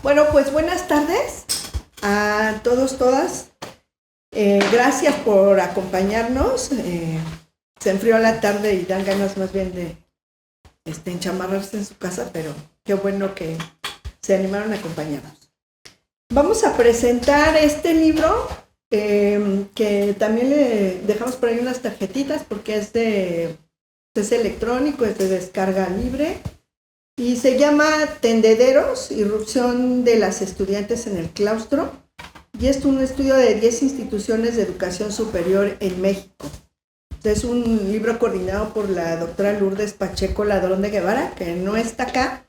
Bueno, pues buenas tardes a todos, todas. Gracias por acompañarnos. Se enfrió la tarde y dan ganas más bien de enchamarrarse en su casa, pero qué bueno que se animaron a acompañarnos. Vamos a presentar este libro que también le dejamos por ahí unas tarjetitas porque es electrónico, es de descarga libre. Y se llama Tendederos, irrupción de las estudiantes en el claustro. Y es un estudio de 10 instituciones de educación superior en México. Es un libro coordinado por la doctora Lourdes Pacheco Ladrón de Guevara, que no está acá,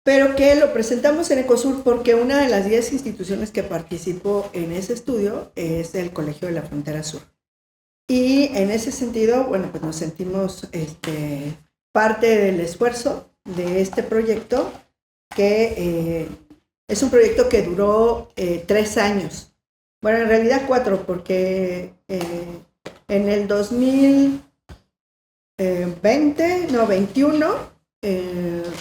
pero que lo presentamos en Ecosur porque una de las 10 instituciones que participó en ese estudio es el Colegio de la Frontera Sur. Y en ese sentido, bueno, pues nos sentimos parte del esfuerzo de este proyecto, que es un proyecto que duró 3 años. Bueno, en realidad 4, porque en el 2021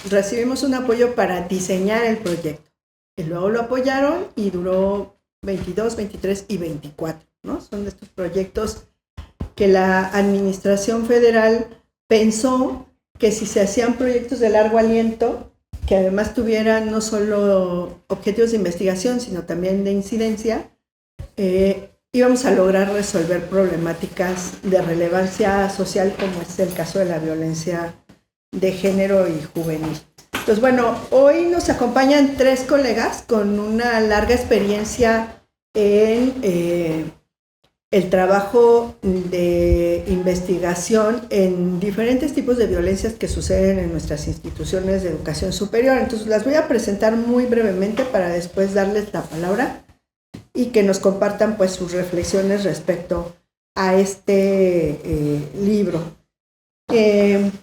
recibimos un apoyo para diseñar el proyecto. Y luego lo apoyaron y duró 22, 23 y 24, ¿no? Son de estos proyectos que la Administración Federal pensó que si se hacían proyectos de largo aliento, que además tuvieran no solo objetivos de investigación, sino también de incidencia, íbamos a lograr resolver problemáticas de relevancia social, como es el caso de la violencia de género y juvenil. Entonces, bueno, hoy nos acompañan 3 colegas con una larga experiencia en el trabajo de investigación en diferentes tipos de violencias que suceden en nuestras instituciones de educación superior. Entonces las voy a presentar muy brevemente para después darles la palabra y que nos compartan pues sus reflexiones respecto a este libro.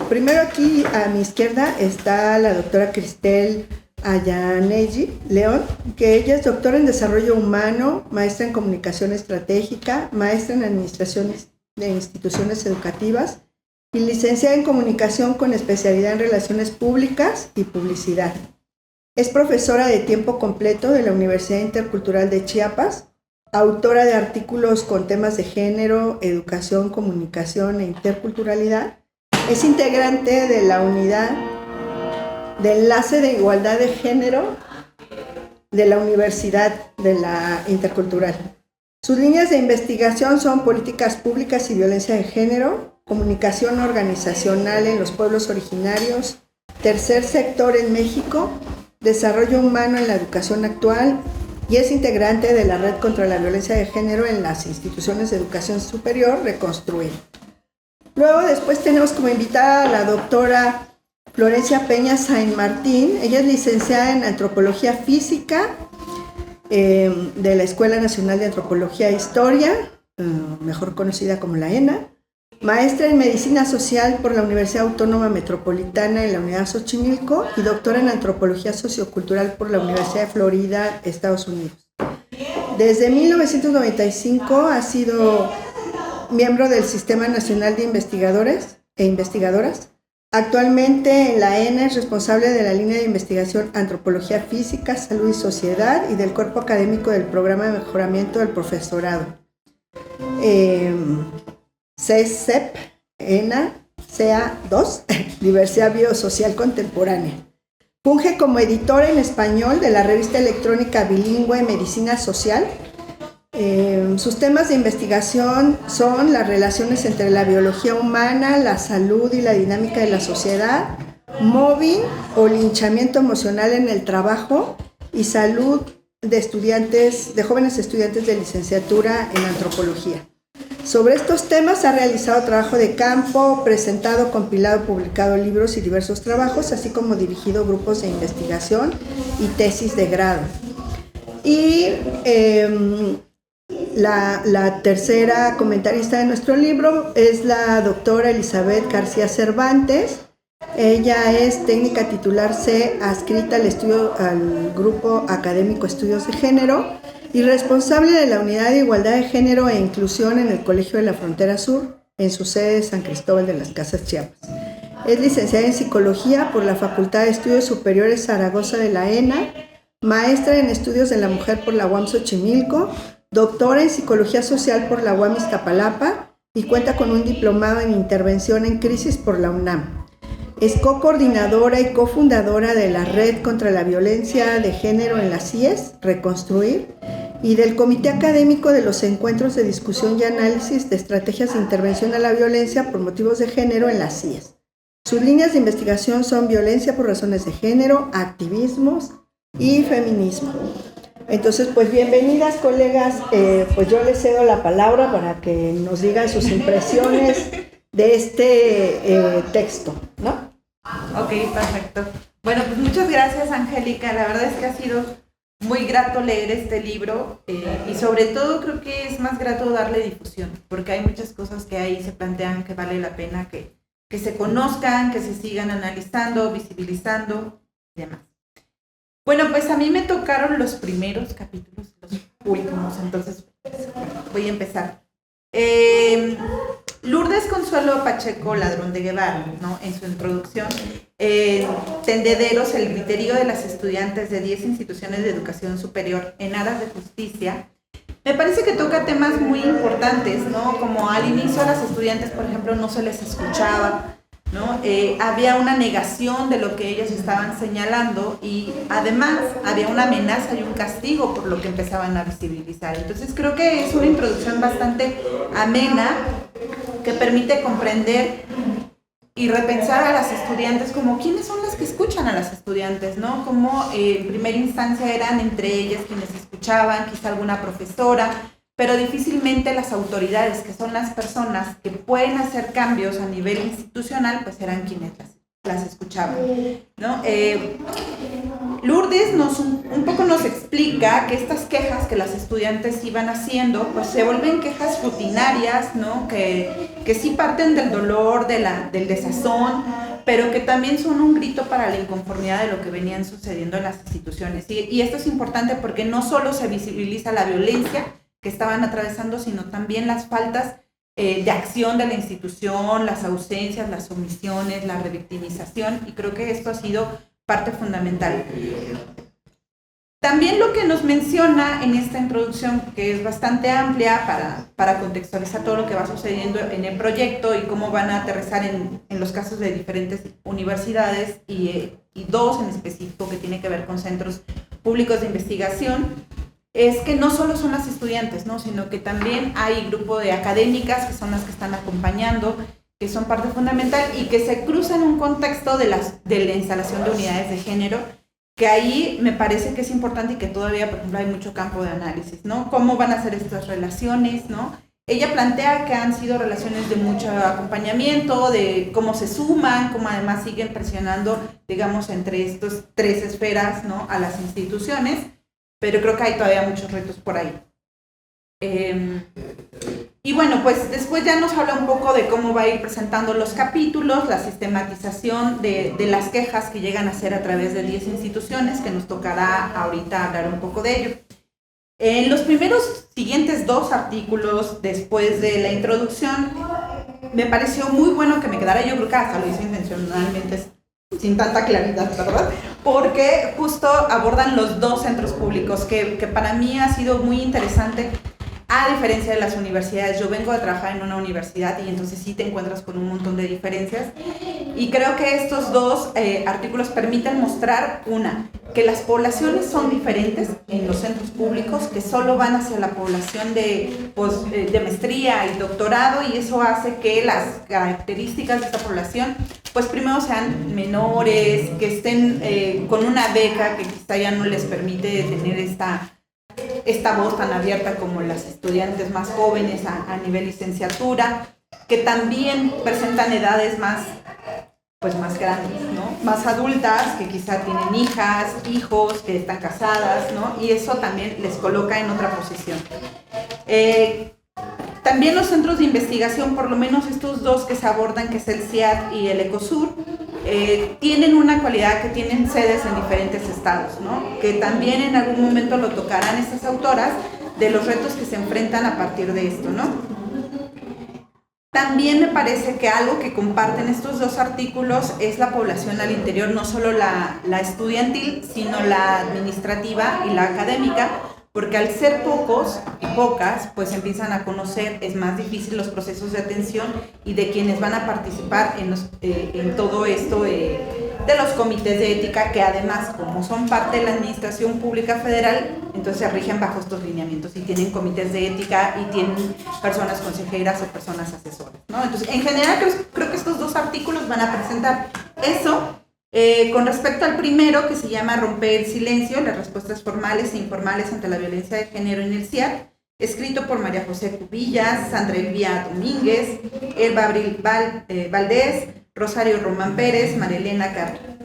Primero aquí a mi izquierda está la doctora Cristel Ayanegi León, que ella es doctora en Desarrollo Humano, maestra en Comunicación Estratégica, maestra en Administración de Instituciones Educativas y licenciada en Comunicación con especialidad en Relaciones Públicas y Publicidad. Es profesora de tiempo completo de la Universidad Intercultural de Chiapas, autora de artículos con temas de género, educación, comunicación e interculturalidad. Es integrante de la unidad de enlace de igualdad de género de la Universidad de la Intercultural. Sus líneas de investigación son políticas públicas y violencia de género, comunicación organizacional en los pueblos originarios, tercer sector en México, desarrollo humano en la educación actual, y es integrante de la Red contra la Violencia de Género en las instituciones de educación superior, Reconstruir. Luego, después tenemos como invitada a la doctora Florencia Peña Saint Martín. Ella es licenciada en Antropología Física de la Escuela Nacional de Antropología e Historia, mejor conocida como la ENA, maestra en Medicina Social por la Universidad Autónoma Metropolitana en la Unidad Xochimilco y doctora en Antropología Sociocultural por la Universidad de Florida, Estados Unidos. Desde 1995 ha sido miembro del Sistema Nacional de Investigadores e Investigadoras. Actualmente en la ENA es responsable de la línea de investigación Antropología Física, Salud y Sociedad y del cuerpo académico del Programa de Mejoramiento del Profesorado. CESEP, ENA, CA2, Diversidad Biosocial Contemporánea. Funge como editora en español de la revista electrónica bilingüe Medicina Social. Sus temas de investigación son las relaciones entre la biología humana, la salud y la dinámica de la sociedad, mobbing o linchamiento emocional en el trabajo y salud de jóvenes estudiantes de licenciatura en antropología. Sobre estos temas ha realizado trabajo de campo, presentado, compilado, publicado libros y diversos trabajos, así como dirigido grupos de investigación y tesis de grado. Y la tercera comentarista de nuestro libro es la doctora Elizabeth García Cervantes. Ella es técnica titular C, adscrita al Grupo Académico Estudios de Género y responsable de la Unidad de Igualdad de Género e Inclusión en el Colegio de la Frontera Sur, en su sede de San Cristóbal de las Casas, Chiapas. Es licenciada en Psicología por la Facultad de Estudios Superiores Zaragoza de la ENA, maestra en Estudios de la Mujer por la UAM Xochimilco, doctora en Psicología Social por la UAM Iztapalapa y cuenta con un diplomado en Intervención en Crisis por la UNAM. Es co-coordinadora y cofundadora de la Red contra la Violencia de Género en las CIES, Reconstruir, y del Comité Académico de los Encuentros de Discusión y Análisis de Estrategias de Intervención a la Violencia por Motivos de Género en las CIES. Sus líneas de investigación son violencia por razones de género, activismos y feminismo. Entonces, pues bienvenidas, colegas. Pues yo les cedo la palabra para que nos digan sus impresiones de este texto, ¿no? Ok, perfecto. Bueno, pues muchas gracias, Angélica. La verdad es que ha sido muy grato leer este libro y sobre todo creo que es más grato darle difusión, porque hay muchas cosas que ahí se plantean que vale la pena que se conozcan, que se sigan analizando, visibilizando y demás. Bueno, pues a mí me tocaron los primeros capítulos, los últimos, entonces voy a empezar. Lourdes Consuelo Pacheco Ladrón de Guevara, ¿no? En su introducción, Tendederos, el griterío de las estudiantes de 10 instituciones de educación superior en aras de justicia, me parece que toca temas muy importantes, ¿no? Como al inicio a las estudiantes, por ejemplo, no se les escuchaba, ¿no? Había una negación de lo que ellas estaban señalando y además había una amenaza y un castigo por lo que empezaban a visibilizar. Entonces creo que es una introducción bastante amena que permite comprender y repensar a las estudiantes como quiénes son las que escuchan a las estudiantes, ¿no? Como en primera instancia eran entre ellas quienes escuchaban, quizá alguna profesora, pero difícilmente las autoridades, que son las personas que pueden hacer cambios a nivel institucional, pues eran quienes las escuchaban, ¿no? Lourdes un poco nos explica que estas quejas que las estudiantes iban haciendo, pues se vuelven quejas rutinarias, ¿no? Que sí parten del dolor, del desazón, pero que también son un grito para la inconformidad de lo que venían sucediendo en las instituciones. Y esto es importante porque no solo se visibiliza la violencia que estaban atravesando, sino también las faltas de acción de la institución, las ausencias, las omisiones, la revictimización, y creo que esto ha sido parte fundamental. También lo que nos menciona en esta introducción, que es bastante amplia para contextualizar todo lo que va sucediendo en el proyecto y cómo van a aterrizar en los casos de diferentes universidades y dos en específico que tiene que ver con centros públicos de investigación, es que no solo son las estudiantes, ¿no? Sino que también hay grupo de académicas que son las que están acompañando, que son parte fundamental y que se cruzan en un contexto de la instalación de unidades de género, que ahí me parece que es importante y que todavía, por ejemplo, hay mucho campo de análisis, ¿no? ¿Cómo van a ser estas relaciones, ¿no? Ella plantea que han sido relaciones de mucho acompañamiento, de cómo se suman, cómo además siguen presionando, digamos, entre estas tres esferas, ¿no? A las instituciones, pero creo que hay todavía muchos retos por ahí. Y bueno, pues después ya nos habla un poco de cómo va a ir presentando los capítulos, la sistematización de las quejas que llegan a ser a través de 10 instituciones, que nos tocará ahorita hablar un poco de ello. En los primeros siguientes 2 artículos, después de la introducción, me pareció muy bueno que me quedara, yo creo que hasta lo hice intencionalmente, sin tanta claridad, ¿verdad? Porque justo abordan los 2 centros públicos, que para mí ha sido muy interesante. A diferencia de las universidades, yo vengo a trabajar en una universidad y entonces sí te encuentras con un montón de diferencias. Y creo que estos 2 artículos permiten mostrar, que las poblaciones son diferentes en los centros públicos, que solo van hacia la población de maestría y doctorado, y eso hace que las características de esta población, pues primero sean menores, que estén con una beca que quizá ya no les permite tener esta voz tan abierta como las estudiantes más jóvenes a nivel licenciatura, que también presentan edades más grandes, ¿no? Más adultas, que quizá tienen hijas, hijos, que están casadas, ¿no? Y eso también les coloca en otra posición. También los centros de investigación, por lo menos estos 2 que se abordan, que es el CIAD y el ECOSUR, tienen una cualidad que tienen sedes en diferentes estados, ¿no? Que también en algún momento lo tocarán estas autoras, de los retos que se enfrentan a partir de esto, ¿no? También me parece que algo que comparten estos dos artículos es la población al interior, no solo la estudiantil, sino la administrativa y la académica, porque al ser pocos y pocas, pues empiezan a conocer, es más difícil los procesos de atención y de quienes van a participar en todo esto de los comités de ética, que además, como son parte de la Administración Pública Federal, entonces se rigen bajo estos lineamientos y tienen comités de ética y tienen personas consejeras o personas asesoras, ¿no? Entonces, en general, creo que estos dos artículos van a presentar eso. Con respecto al primero, que se llama Romper el silencio, las respuestas formales e informales ante la violencia de género en el CIAT, escrito por María José Cubillas, Sandra Elvia Domínguez, Elba Abril Valdés, Rosario Román Pérez, María Elena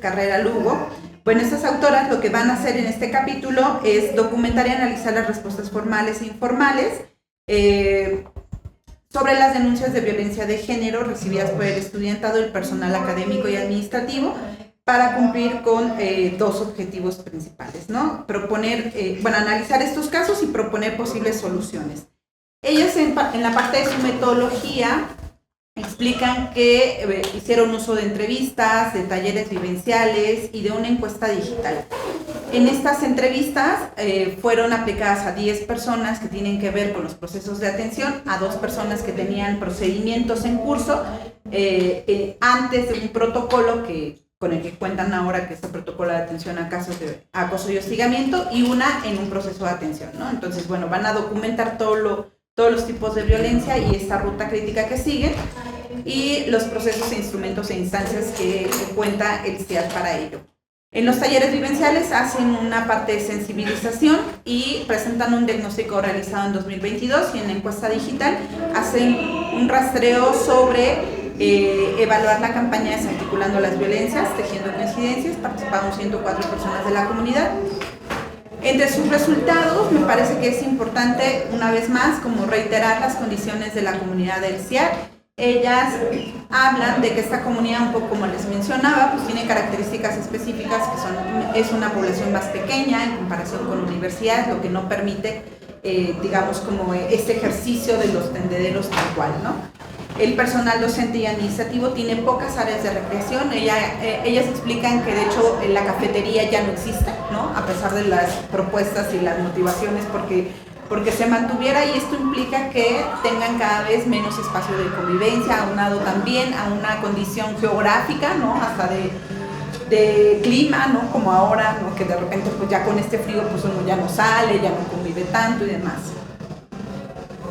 Carrera Lugo. Bueno, estas autoras lo que van a hacer en este capítulo es documentar y analizar las respuestas formales e informales sobre las denuncias de violencia de género recibidas por el estudiantado, el personal académico y administrativo, para cumplir con dos objetivos principales, ¿no? Analizar estos casos y proponer posibles soluciones. Ellas en la parte de su metodología explican que hicieron uso de entrevistas, de talleres vivenciales y de una encuesta digital. En estas entrevistas fueron aplicadas a 10 personas que tienen que ver con los procesos de atención, a 2 personas que tenían procedimientos en curso antes de un protocolo con el que cuentan ahora, que es el protocolo de atención a casos de acoso y hostigamiento, y una en un proceso de atención, ¿no? Entonces, bueno, van a documentar todos los tipos de violencia y esta ruta crítica que siguen, y los procesos, instrumentos e instancias que cuenta el CIAT para ello. En los talleres vivenciales hacen una parte de sensibilización y presentan un diagnóstico realizado en 2022, y en la encuesta digital hacen un rastreo sobre evaluar la campaña Desarticulando las Violencias, Tejiendo Coincidencias. Participaron 104 personas de la comunidad. Entre sus resultados, me parece que es importante, una vez más, como reiterar las condiciones de la comunidad del CIAT. Ellas hablan de que esta comunidad, un poco como les mencionaba, pues tiene características específicas, que es una población más pequeña en comparación con universidades, lo que no permite, digamos, como este ejercicio de los tendederos tal cual, ¿no? El personal docente y administrativo tiene pocas áreas de recreación. Ellas explican que de hecho la cafetería ya no existe, ¿no? A pesar de las propuestas y las motivaciones porque se mantuviera, y esto implica que tengan cada vez menos espacio de convivencia, aunado también a una condición geográfica, ¿no? Hasta de clima, ¿no? Como ahora, ¿no? Que de repente pues ya con este frío pues uno ya no sale, ya no convive tanto y demás.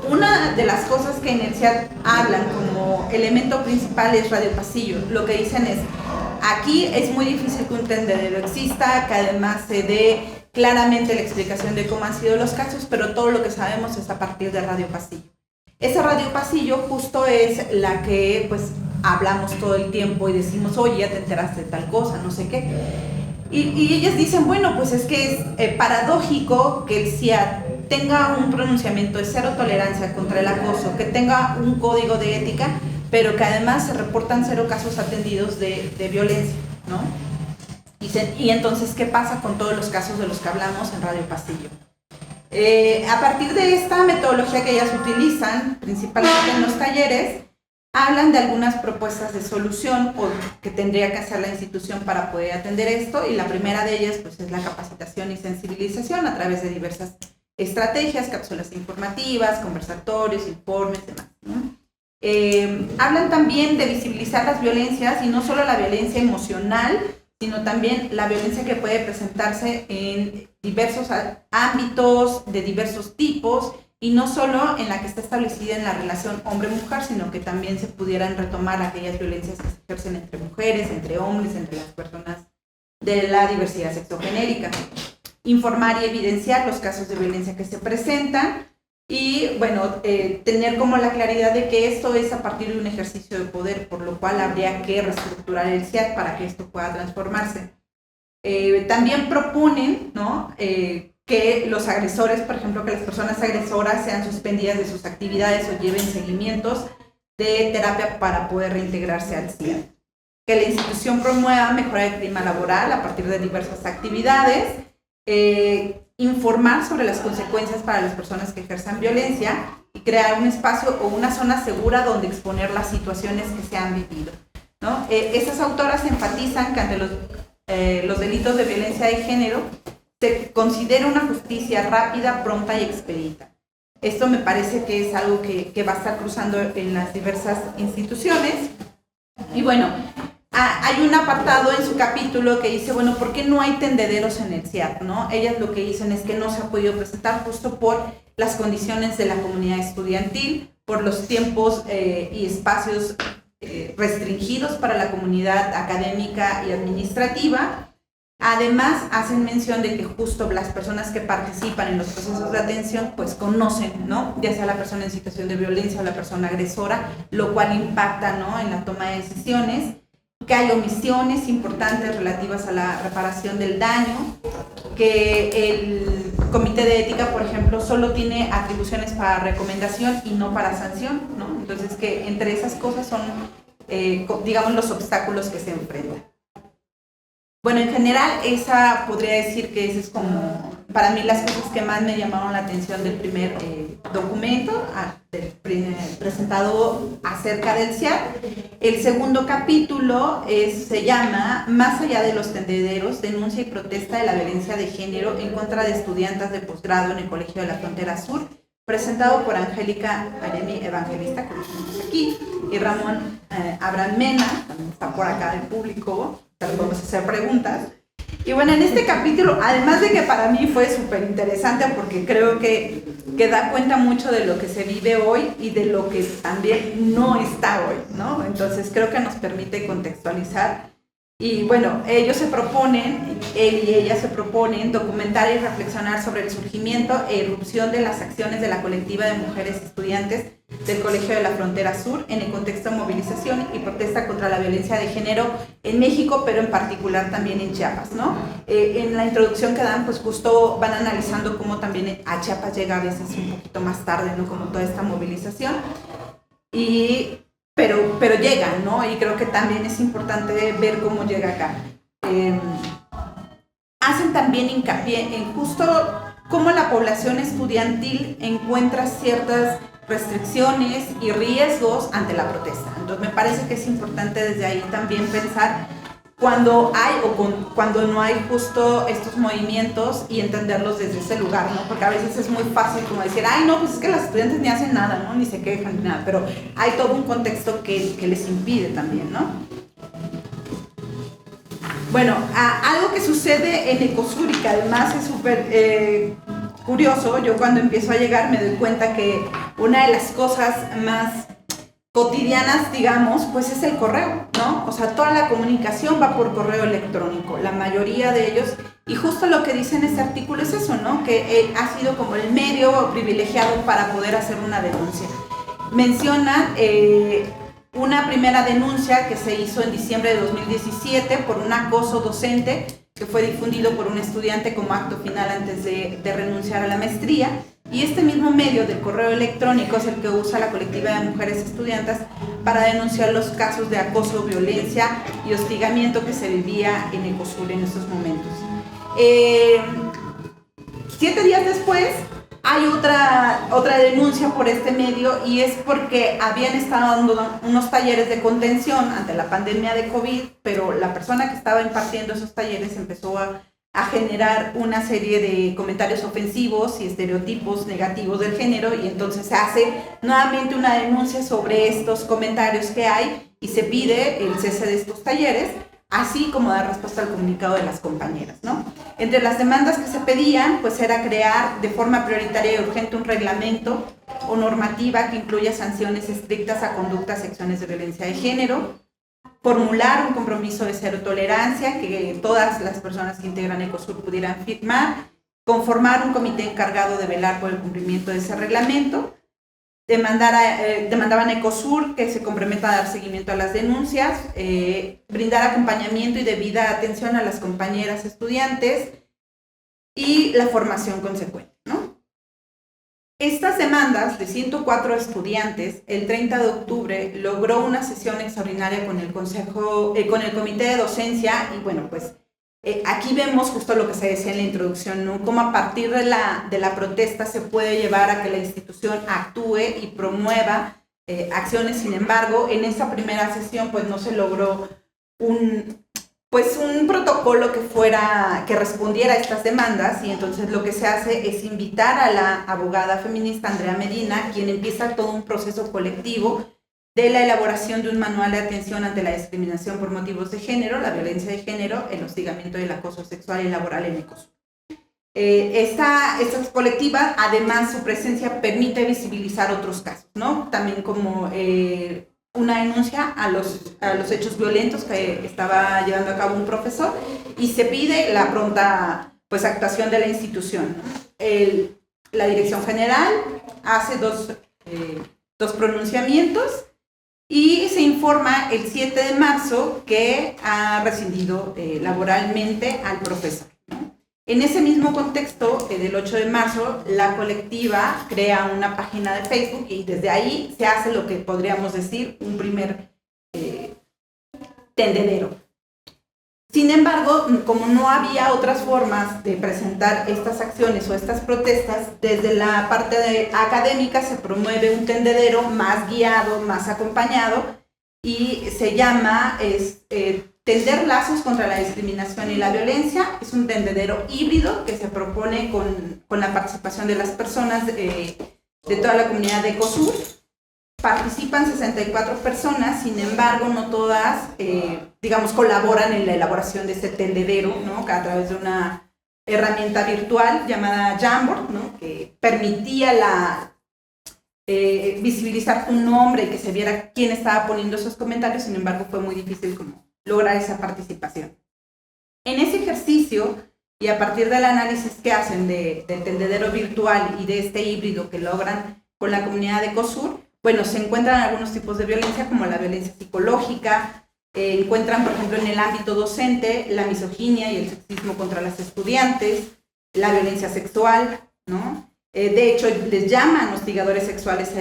Una de las cosas que en el CIAT hablan como elemento principal es radio pasillo. Lo que dicen es, aquí es muy difícil que un tendedero exista, que además se dé claramente la explicación de cómo han sido los casos, pero todo lo que sabemos es a partir de radio pasillo. Esa radio pasillo justo es la que pues hablamos todo el tiempo y decimos, oye, ya te enteraste de tal cosa, no sé qué. Y ellas dicen, bueno, pues es que es paradójico que el CIAT tenga un pronunciamiento de cero tolerancia contra el acoso, que tenga un código de ética, pero que además se reportan 0 casos atendidos de violencia, ¿no? Y entonces, ¿qué pasa con todos los casos de los que hablamos en Radio Pasillo? A partir de esta metodología que ellas utilizan, principalmente en los talleres, hablan de algunas propuestas de solución que tendría que hacer la institución para poder atender esto, y la primera de ellas pues, es la capacitación y sensibilización a través de diversas estrategias, cápsulas informativas, conversatorios, informes, demás, ¿no? Hablan también de visibilizar las violencias, y no solo la violencia emocional, sino también la violencia que puede presentarse en diversos ámbitos, de diversos tipos, y no solo en la que está establecida en la relación hombre-mujer, sino que también se pudieran retomar aquellas violencias que se ejercen entre mujeres, entre hombres, entre las personas de la diversidad sexogenérica. Informar y evidenciar los casos de violencia que se presentan, y bueno, tener como la claridad de que esto es a partir de un ejercicio de poder, por lo cual habría que reestructurar el CIAT para que esto pueda transformarse. También proponen, ¿no?, que los agresores, por ejemplo, que las personas agresoras sean suspendidas de sus actividades o lleven seguimientos de terapia para poder reintegrarse al CIAT. Que la institución promueva mejorar el clima laboral a partir de diversas actividades, informar sobre las consecuencias para las personas que ejerzan violencia, y crear un espacio o una zona segura donde exponer las situaciones que se han vivido, ¿no? Esas autoras enfatizan que ante los delitos de violencia de género se considera una justicia rápida, pronta y expedita. Esto me parece que es algo que va a estar cruzando en las diversas instituciones. Y bueno, hay un apartado en su capítulo que dice, bueno, ¿por qué no hay tendederos en el CIAP, ¿no? Ellas lo que dicen es que no se ha podido presentar justo por las condiciones de la comunidad estudiantil, por los tiempos y espacios restringidos para la comunidad académica y administrativa. Además, hacen mención de que justo las personas que participan en los procesos de atención, pues conocen, ¿no? Ya sea la persona en situación de violencia o la persona agresora, lo cual impacta, ¿no?, en la toma de decisiones, que hay omisiones importantes relativas a la reparación del daño, que el comité de ética, por ejemplo, solo tiene atribuciones para recomendación y no para sanción, ¿no? Entonces, que entre esas cosas son, digamos, los obstáculos que se enfrentan. Bueno, en general, esa podría decir que esa es como, para mí, las cosas que más me llamaron la atención del primer documento presentado acerca del CIAP. El segundo capítulo se llama Más allá de los tendederos, denuncia y protesta de la violencia de género en contra de estudiantes de posgrado en el Colegio de la Frontera Sur, presentado por Angélica Aremi Evangelista, que lo tenemos aquí, y Ramón Abraham Mena, también está por acá del público, pero vamos a hacer preguntas. Y bueno, en este capítulo, además de que para mí fue súper interesante porque creo que da cuenta mucho de lo que se vive hoy y de lo que también no está hoy, ¿no? Entonces creo que nos permite contextualizar. Y bueno, él y ella se proponen documentar y reflexionar sobre el surgimiento e irrupción de las acciones de la colectiva de mujeres estudiantes del Colegio de la Frontera Sur en el contexto de movilización y protesta contra la violencia de género en México, pero en particular también en Chiapas, ¿no? En la introducción que dan, pues justo van analizando cómo también a Chiapas llega a veces un poquito más tarde, ¿no?, como toda esta movilización. Pero llegan, ¿no? Y creo que también es importante ver cómo llega acá. Hacen también hincapié en justo cómo la población estudiantil encuentra ciertas restricciones y riesgos ante la protesta. Entonces me parece que es importante desde ahí también pensar cuando hay cuando no hay justo estos movimientos y entenderlos desde ese lugar, ¿no? Porque a veces es muy fácil como decir, ay, no, pues es que las estudiantes ni hacen nada, ¿no? Ni se quejan ni nada, pero hay todo un contexto que les impide también, ¿no? Bueno, algo que sucede en Ecosur y que además es súper curioso, yo cuando empiezo a llegar me doy cuenta que una de las cosas más cotidianas, digamos, pues es el correo, ¿no? O sea, toda la comunicación va por correo electrónico, la mayoría de ellos, y justo lo que dice en este artículo es eso, ¿no? Que ha sido como el medio privilegiado para poder hacer una denuncia. Mencionan una primera denuncia que se hizo en diciembre de 2017 por un acoso docente que fue difundido por un estudiante como acto final antes de renunciar a la maestría. Y este mismo medio del correo electrónico es el que usa la colectiva de mujeres estudiantes para denunciar los casos de acoso, violencia y hostigamiento que se vivía en Ecosur en estos momentos. 7 días después hay otra denuncia por este medio y es porque habían estado dando unos talleres de contención ante la pandemia de COVID, pero la persona que estaba impartiendo esos talleres empezó a generar una serie de comentarios ofensivos y estereotipos negativos del género y entonces se hace nuevamente una denuncia sobre estos comentarios que hay y se pide el cese de estos talleres, así como dar respuesta al comunicado de las compañeras, ¿no? Entre las demandas que se pedían, pues era crear de forma prioritaria y urgente un reglamento o normativa que incluya sanciones estrictas a conductas y acciones de violencia de género, formular un compromiso de cero tolerancia que todas las personas que integran Ecosur pudieran firmar, conformar un comité encargado de velar por el cumplimiento de ese reglamento, demandaban a Ecosur que se comprometa a dar seguimiento a las denuncias, brindar acompañamiento y debida atención a las compañeras estudiantes y la formación consecuente, ¿no? Estas demandas de 104 estudiantes, el 30 de octubre, logró una sesión extraordinaria con el comité de docencia y bueno, pues Aquí vemos justo lo que se decía en la introducción, ¿no? Cómo a partir de la protesta se puede llevar a que la institución actúe y promueva acciones. Sin embargo, en esa primera sesión pues no se logró un protocolo que respondiera a estas demandas, y entonces lo que se hace es invitar a la abogada feminista Andrea Medina, quien empieza todo un proceso colectivo de la elaboración de un manual de atención ante la discriminación por motivos de género, la violencia de género, el hostigamiento y el acoso sexual y laboral en ECOSUR. Esta colectiva, además, su presencia permite visibilizar otros casos, ¿no? También como una denuncia a los hechos violentos que estaba llevando a cabo un profesor, y se pide la pronta pues actuación de la institución, ¿no? La Dirección General hace dos pronunciamientos y se informa el 7 de marzo que ha rescindido laboralmente al profesor, ¿no? En ese mismo contexto, del 8 de marzo, la colectiva crea una página de Facebook y desde ahí se hace lo que podríamos decir un primer tendedero. Sin embargo, como no había otras formas de presentar estas acciones o estas protestas, desde la parte académica se promueve un tendedero más guiado, más acompañado, y se llama Tender lazos contra la discriminación y la violencia. Es un tendedero híbrido que se propone con la participación de las personas de toda la comunidad de ECOSUR. Participan 64 personas, sin embargo, no todas, colaboran en la elaboración de este tendedero, ¿no? A través de una herramienta virtual llamada Jamboard, ¿no? Que permitía visibilizar un nombre y que se viera quién estaba poniendo esos comentarios. Sin embargo, fue muy difícil como lograr esa participación. En ese ejercicio, y a partir del análisis que hacen del tendedero virtual y de este híbrido que logran con la comunidad de ECOSUR, bueno, se encuentran algunos tipos de violencia, como la violencia psicológica, encuentran, por ejemplo, en el ámbito docente, la misoginia y el sexismo contra las estudiantes, la violencia sexual, ¿no? De hecho, les llaman hostigadores sexuales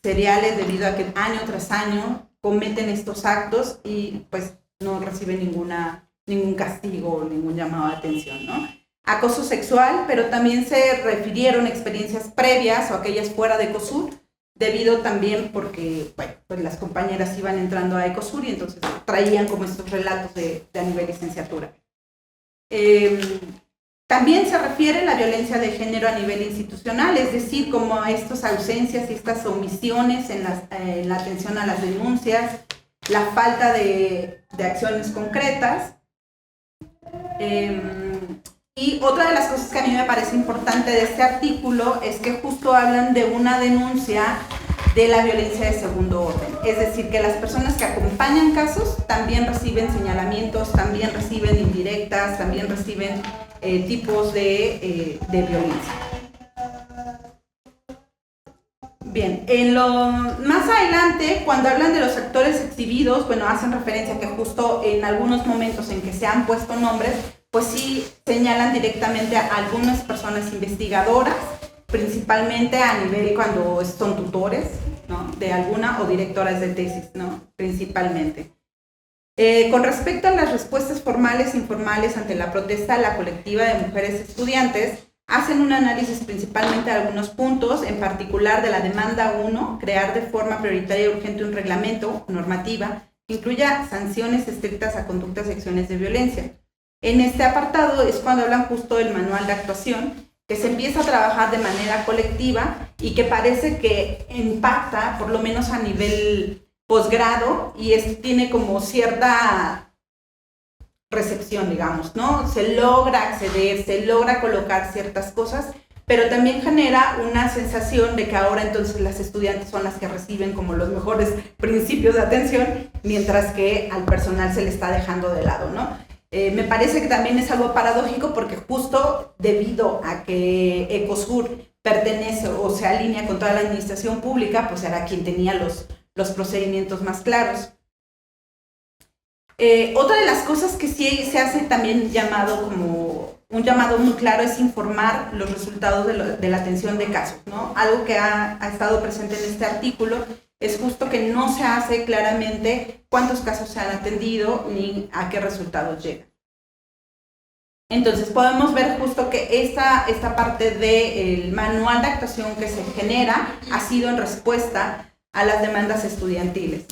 seriales debido a que año tras año cometen estos actos y pues no reciben ningún castigo o ningún llamado de atención, ¿no? Acoso sexual, pero también se refirieron experiencias previas o aquellas fuera de ECOSUR, debido también porque, bueno, pues las compañeras iban entrando a ECOSUR y entonces traían como estos relatos a nivel licenciatura. También se refiere la violencia de género a nivel institucional, es decir, como estas ausencias y estas omisiones en la atención a las denuncias, la falta de acciones concretas. Y otra de las cosas que a mí me parece importante de este artículo es que justo hablan de una denuncia de la violencia de segundo orden. Es decir, que las personas que acompañan casos también reciben señalamientos, también reciben indirectas, también reciben tipos de violencia. Bien, más adelante, cuando hablan de los actores exhibidos, bueno, hacen referencia a que justo en algunos momentos en que se han puesto nombres, pues sí señalan directamente a algunas personas investigadoras, principalmente a nivel cuando son tutores, ¿no? De alguna, o directoras de tesis, ¿no? Principalmente. Con respecto a las respuestas formales e informales ante la protesta, la colectiva de mujeres estudiantes hacen un análisis principalmente de algunos puntos, en particular de la demanda 1, crear de forma prioritaria y urgente un reglamento, normativa, que incluya sanciones estrictas a conductas y acciones de violencia. En este apartado es cuando hablan justo del manual de actuación, que se empieza a trabajar de manera colectiva y que parece que impacta, por lo menos a nivel posgrado, y tiene como cierta recepción, digamos, ¿no? Se logra acceder, se logra colocar ciertas cosas, pero también genera una sensación de que ahora entonces las estudiantes son las que reciben como los mejores principios de atención, mientras que al personal se le está dejando de lado, ¿no? Me parece que también es algo paradójico porque justo debido a que ECOSUR pertenece o se alinea con toda la administración pública, pues era quien tenía los procedimientos más claros. Otra de las cosas que sí se hace también como un llamado muy claro es informar los resultados de la atención de casos, ¿no? Algo que ha estado presente en este artículo es justo que no se hace claramente cuántos casos se han atendido ni a qué resultados llegan. Entonces podemos ver justo que esta parte del manual de actuación que se genera ha sido en respuesta a las demandas estudiantiles.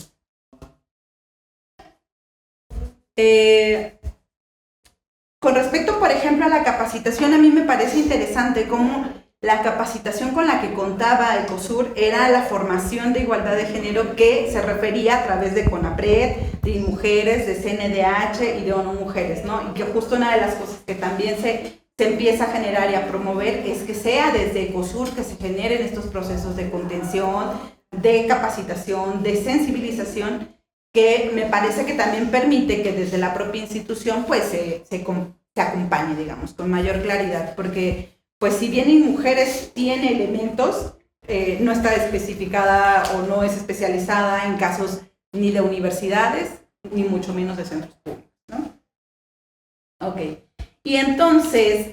Con respecto, por ejemplo, a la capacitación, a mí me parece interesante cómo la capacitación con la que contaba el COSUR era la formación de igualdad de género que se refería a través de CONAPRED, de Mujeres, de CNDH y de ONU Mujeres, ¿no? Y que justo una de las cosas que también se empieza a generar y a promover es que sea desde COSUR que se generen estos procesos de contención, de capacitación, de sensibilización, que me parece que también permite que desde la propia institución pues se acompañe, digamos, con mayor claridad, porque pues si bien Mujeres tiene elementos, no está especificada o no es especializada en casos ni de universidades, ni mucho menos de centros públicos, ¿no? Ok. Y entonces,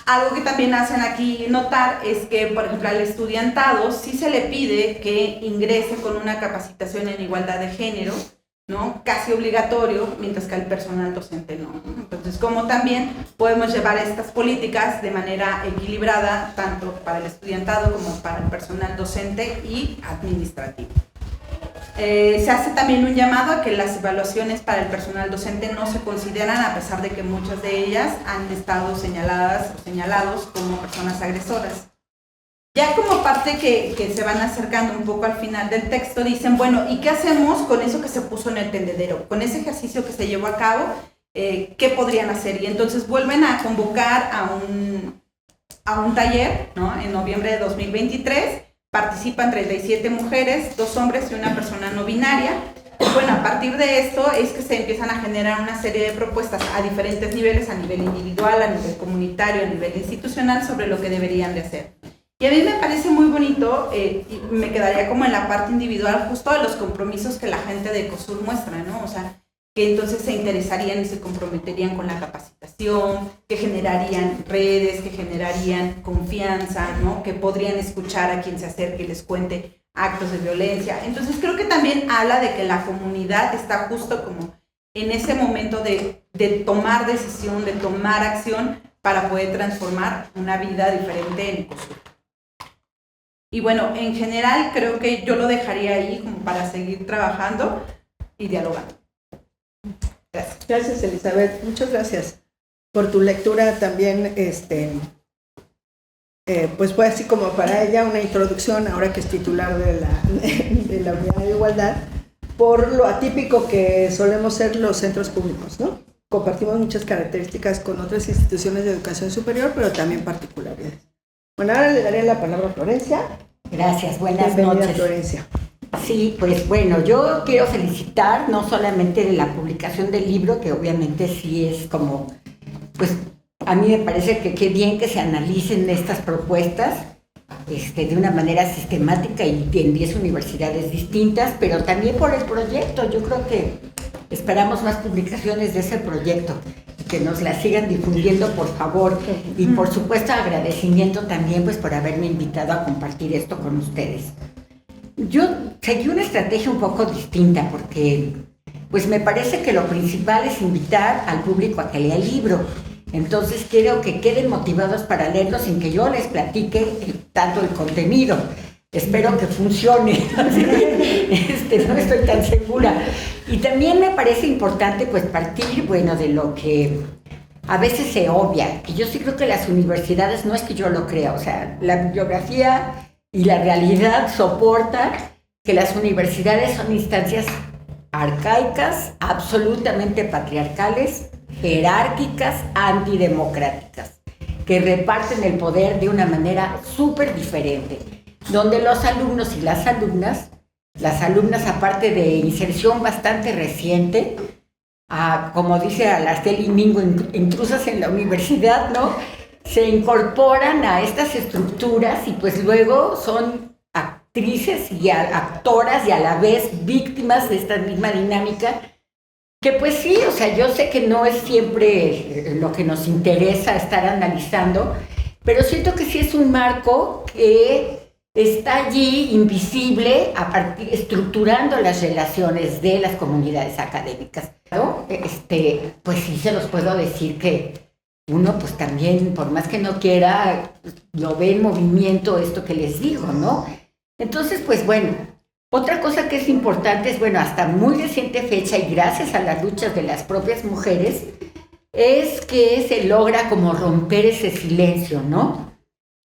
algo que también hacen aquí notar es que, por ejemplo, al estudiantado sí se le pide que ingrese con una capacitación en igualdad de género, ¿no? Casi obligatorio, mientras que al personal docente no. Entonces, como también podemos llevar estas políticas de manera equilibrada, tanto para el estudiantado como para el personal docente y administrativo. Se hace también un llamado a que las evaluaciones para el personal docente no se consideran, a pesar de que muchas de ellas han estado señaladas o señalados como personas agresoras. Ya como parte que se van acercando un poco al final del texto, dicen, bueno, ¿y qué hacemos con eso que se puso en el tendedero? Con ese ejercicio que se llevó a cabo, ¿qué podrían hacer? Y entonces vuelven a convocar a un taller, ¿no? En noviembre de 2023, participan 37 mujeres, 2 hombres y una persona no binaria. Y bueno, a partir de esto es que se empiezan a generar una serie de propuestas a diferentes niveles, a nivel individual, a nivel comunitario, a nivel institucional, sobre lo que deberían de hacer. Y a mí me parece muy bonito, y me quedaría como en la parte individual, justo de los compromisos que la gente de COSUR muestra, ¿no? O sea, que entonces se interesarían y se comprometerían con la capacitación, que generarían redes, que generarían confianza, ¿no? Que podrían escuchar a quien se acerque y les cuente actos de violencia. Entonces creo que también habla de que la comunidad está justo como en ese momento de tomar decisión, de tomar acción para poder transformar una vida diferente en COSUR. Y bueno, en general creo que yo lo dejaría ahí como para seguir trabajando y dialogando. Gracias. Gracias, Elizabeth. Muchas gracias por tu lectura también. Pues fue así como para ella una introducción, ahora que es titular de la Unidad de Igualdad, por lo atípico que solemos ser los centros públicos, ¿no? Compartimos muchas características con otras instituciones de educación superior, pero también particularidades. Bueno, ahora le daré la palabra a Florencia. Gracias, buenas Bienvenida, noches. Florencia. Sí, pues bueno, yo quiero felicitar no solamente de la publicación del libro, que obviamente sí es como, pues a mí me parece que qué bien que se analicen estas propuestas de una manera sistemática y en 10 universidades distintas, pero también por el proyecto. Yo creo que esperamos más publicaciones de ese proyecto, que nos la sigan difundiendo, por favor. Y por supuesto agradecimiento también pues por haberme invitado a compartir esto con ustedes. Yo seguí una estrategia un poco distinta porque pues me parece que lo principal es invitar al público a que lea el libro. Entonces quiero que queden motivados para leerlo sin que yo les platique tanto el contenido. Espero que funcione. No estoy tan segura. Y también me parece importante pues partir, bueno, de lo que a veces se obvia, que yo sí creo que las universidades, no es que yo lo crea, o sea, la bibliografía y la realidad soporta que las universidades son instancias arcaicas, absolutamente patriarcales, jerárquicas, antidemocráticas, que reparten el poder de una manera súper diferente, donde los alumnos y las alumnas aparte de inserción bastante reciente, como dice Araceli Mingo, intrusas en la universidad, ¿no? Se incorporan a estas estructuras y pues luego son actrices y actoras y a la vez víctimas de esta misma dinámica, que pues sí, o sea, yo sé que no es siempre lo que nos interesa estar analizando, pero siento que sí es un marco que está allí invisible, estructurando las relaciones de las comunidades académicas, ¿no? Pues sí se los puedo decir que uno pues también, por más que no quiera, lo ve en movimiento esto que les digo, ¿no? Entonces, pues bueno, otra cosa que es importante es, bueno, hasta muy reciente fecha y gracias a las luchas de las propias mujeres, es que se logra como romper ese silencio, ¿no?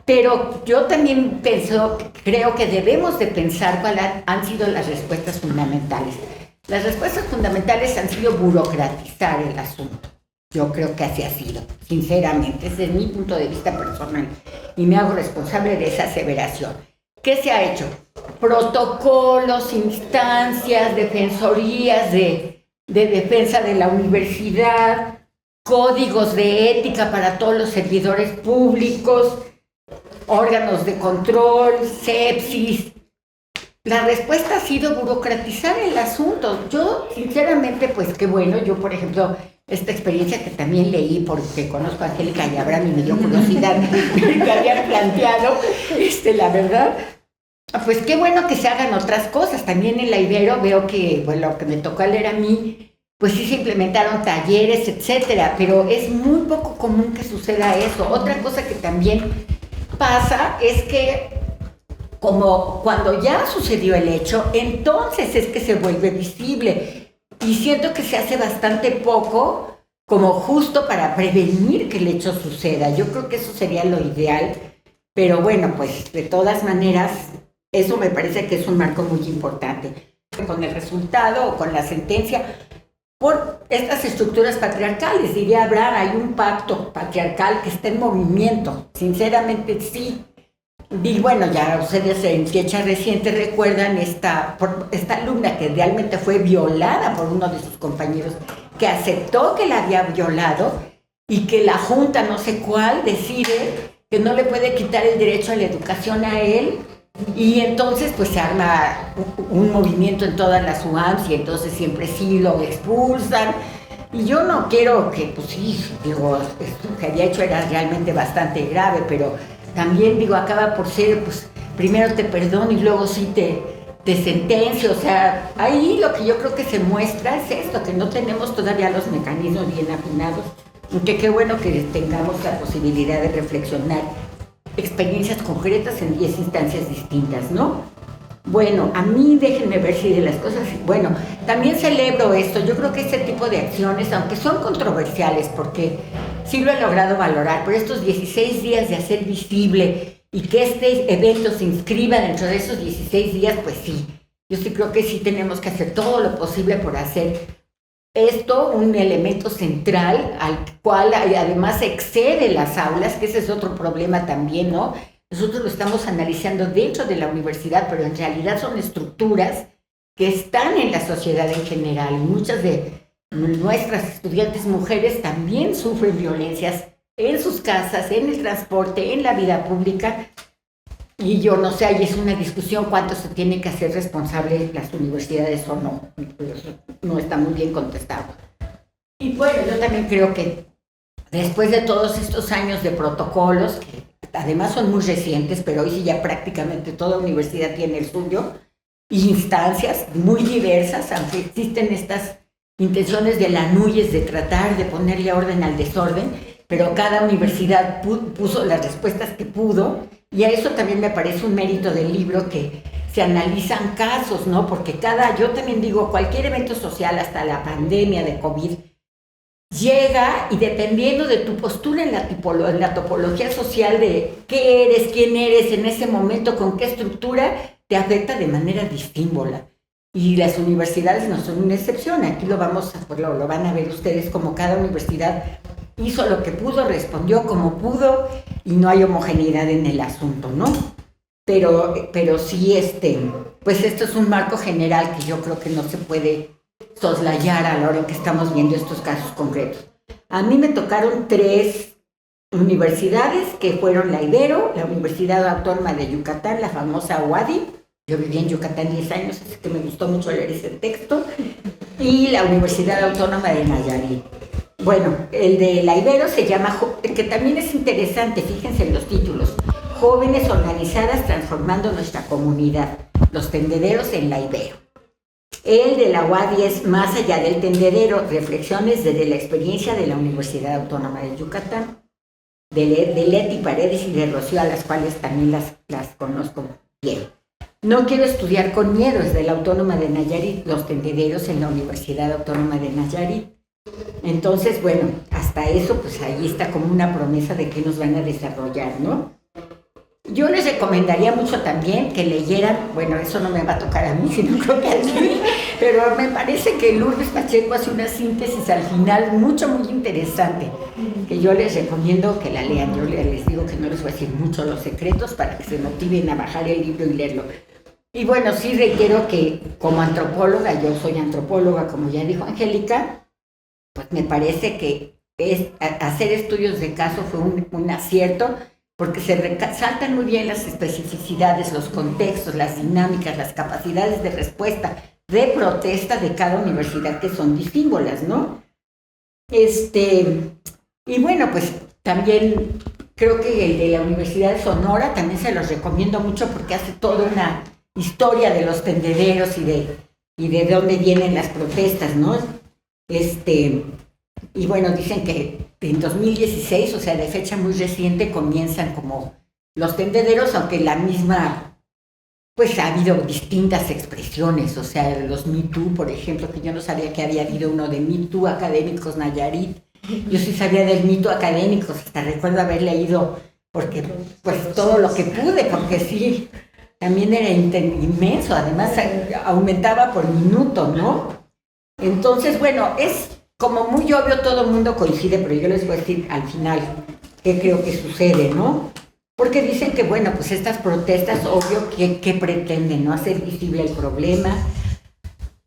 Pero yo también creo que debemos de pensar cuáles han sido las respuestas fundamentales. Las respuestas fundamentales han sido burocratizar el asunto. Yo creo que así ha sido, sinceramente, ese es mi punto de vista personal y me hago responsable de esa aseveración. ¿Qué se ha hecho? Protocolos, instancias, defensorías de defensa de la universidad, códigos de ética para todos los servidores públicos, órganos de control, sepsis. La respuesta ha sido burocratizar el asunto. Yo, sinceramente, pues qué bueno. Yo, por ejemplo, esta experiencia que también leí porque conozco a Angélica y Abraham y me dio curiosidad que habían planteado, la verdad, pues qué bueno que se hagan otras cosas. También en la Ibero veo que, bueno, lo que me tocó leer a mí, pues sí se implementaron talleres, etcétera, pero es muy poco común que suceda eso. Otra cosa que también pasa es que como cuando ya sucedió el hecho, entonces es que se vuelve visible y siento que se hace bastante poco como justo para prevenir que el hecho suceda. Yo creo que eso sería lo ideal, pero bueno, pues de todas maneras eso me parece que es un marco muy importante. Con el resultado o con la sentencia por estas estructuras patriarcales, diría Abraham, hay un pacto patriarcal que está en movimiento, sinceramente sí. Y bueno, ya ustedes en fecha reciente recuerdan esta alumna que realmente fue violada por uno de sus compañeros, que aceptó que la había violado y que la junta no sé cuál decide que no le puede quitar el derecho a la educación a él. Y entonces pues se arma un movimiento en todas las UAMs y entonces siempre sí lo expulsan. Y yo no quiero que, pues sí, digo, esto que había hecho era realmente bastante grave, pero también digo, acaba por ser, pues primero te perdono y luego sí te sentencio. O sea, ahí lo que yo creo que se muestra es esto, que no tenemos todavía los mecanismos bien afinados. Aunque qué bueno que tengamos la posibilidad de reflexionar experiencias concretas en 10 instancias distintas, ¿no? Bueno, a mí déjenme ver si de las cosas... Bueno, también celebro esto. Yo creo que este tipo de acciones, aunque son controversiales, porque sí lo he logrado valorar, pero estos 16 días de hacer visible y que este evento se inscriba dentro de esos 16 días, pues sí. Yo sí creo que sí tenemos que hacer todo lo posible por hacer esto un elemento central al cual además excede las aulas, que ese es otro problema también, ¿no? Nosotros lo estamos analizando dentro de la universidad, pero en realidad son estructuras que están en la sociedad en general. Muchas de nuestras estudiantes mujeres también sufren violencias en sus casas, en el transporte, en la vida pública. Y yo no sé, ahí es una discusión cuánto se tiene que hacer responsable las universidades o no. No está muy bien contestado. Y bueno, yo también creo que después de todos estos años de protocolos, que además son muy recientes, pero hoy sí ya prácticamente toda universidad tiene el suyo, y instancias muy diversas, aunque existen estas intenciones de la NUYES de tratar de ponerle orden al desorden, pero cada universidad puso las respuestas que pudo, y a eso también me parece un mérito del libro, que se analizan casos, ¿no? Porque yo también digo, cualquier evento social, hasta la pandemia de COVID, llega y dependiendo de tu postura en la topología social de qué eres, quién eres en ese momento, con qué estructura, te afecta de manera distímbola. Y las universidades no son una excepción. Aquí lo van a ver ustedes, como cada universidad hizo lo que pudo, respondió como pudo y no hay homogeneidad en el asunto, ¿no? Pero sí, pues esto es un marco general que yo creo que no se puede soslayar a la hora en que estamos viendo estos casos concretos. A mí me tocaron 3 universidades que fueron la Ibero, la Universidad Autónoma de Yucatán, la famosa UADY. Yo viví en Yucatán 10 años, así que me gustó mucho leer ese texto. Y la Universidad Autónoma de Nayarit. Bueno, el de la Ibero se llama, que también es interesante, fíjense en los títulos, jóvenes organizadas transformando nuestra comunidad, los tendederos en la Ibero. El de la UADY es Más allá del tendedero, reflexiones desde la experiencia de la Universidad Autónoma de Yucatán, de Leti Paredes y de Rocío, a las cuales también las conozco bien. No quiero estudiar con miedo, es de la Autónoma de Nayarit, los tendederos en la Universidad Autónoma de Nayarit. Entonces, bueno, hasta eso, pues ahí está como una promesa de que nos van a desarrollar, ¿no? Yo les recomendaría mucho también que leyeran, bueno, eso no me va a tocar a mí, sino creo que a ti, pero me parece que Lourdes Pacheco hace una síntesis al final muy interesante, que yo les recomiendo que la lean. Yo les digo que no les voy a decir mucho los secretos para que se motiven a bajar el libro y leerlo. Y bueno, sí requiero que como antropóloga, yo soy antropóloga, como ya dijo Angélica, pues me parece que hacer estudios de caso fue un acierto, porque se resaltan muy bien las especificidades, los contextos, las dinámicas, las capacidades de respuesta, de protesta de cada universidad, que son disímbolas, ¿no? Y bueno, pues también creo que el de la Universidad de Sonora también se los recomiendo mucho, porque hace toda una historia de los tendederos y de dónde vienen las protestas, ¿no? Y bueno, dicen que en 2016, o sea, de fecha muy reciente, comienzan como los tendederos, aunque la misma, pues ha habido distintas expresiones, o sea, los Me Too, por ejemplo, que yo no sabía que había habido uno de Me Too Académicos Nayarit. Yo sí sabía del Me Too Académicos, hasta recuerdo haber leído, porque pues todo lo que pude, porque sí, también era inmenso, además aumentaba por minuto, ¿no? Entonces, bueno, es como muy obvio, todo el mundo coincide, pero yo les voy a decir al final qué creo que sucede, ¿no? Porque dicen que, bueno, pues estas protestas, obvio, que pretenden, ¿no? Hacer visible el problema,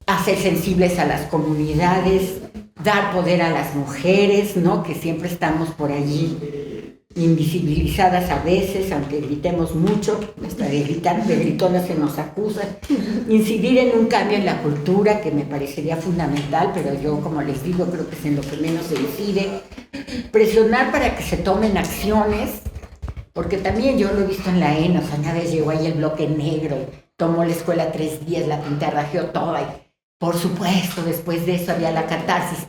hacer sensibles a las comunidades, dar poder a las mujeres, ¿no? Que siempre estamos por allí invisibilizadas a veces, aunque gritemos mucho, hasta de gritona se nos acusa. Incidir en un cambio en la cultura, que me parecería fundamental, pero yo, como les digo, creo que es en lo que menos se incide. Presionar para que se tomen acciones, porque también yo lo he visto en la ENA, o sea, una vez llegó ahí el bloque negro, tomó la escuela 3 días, la pintarrajeó toda, y por supuesto, después de eso había la catarsis.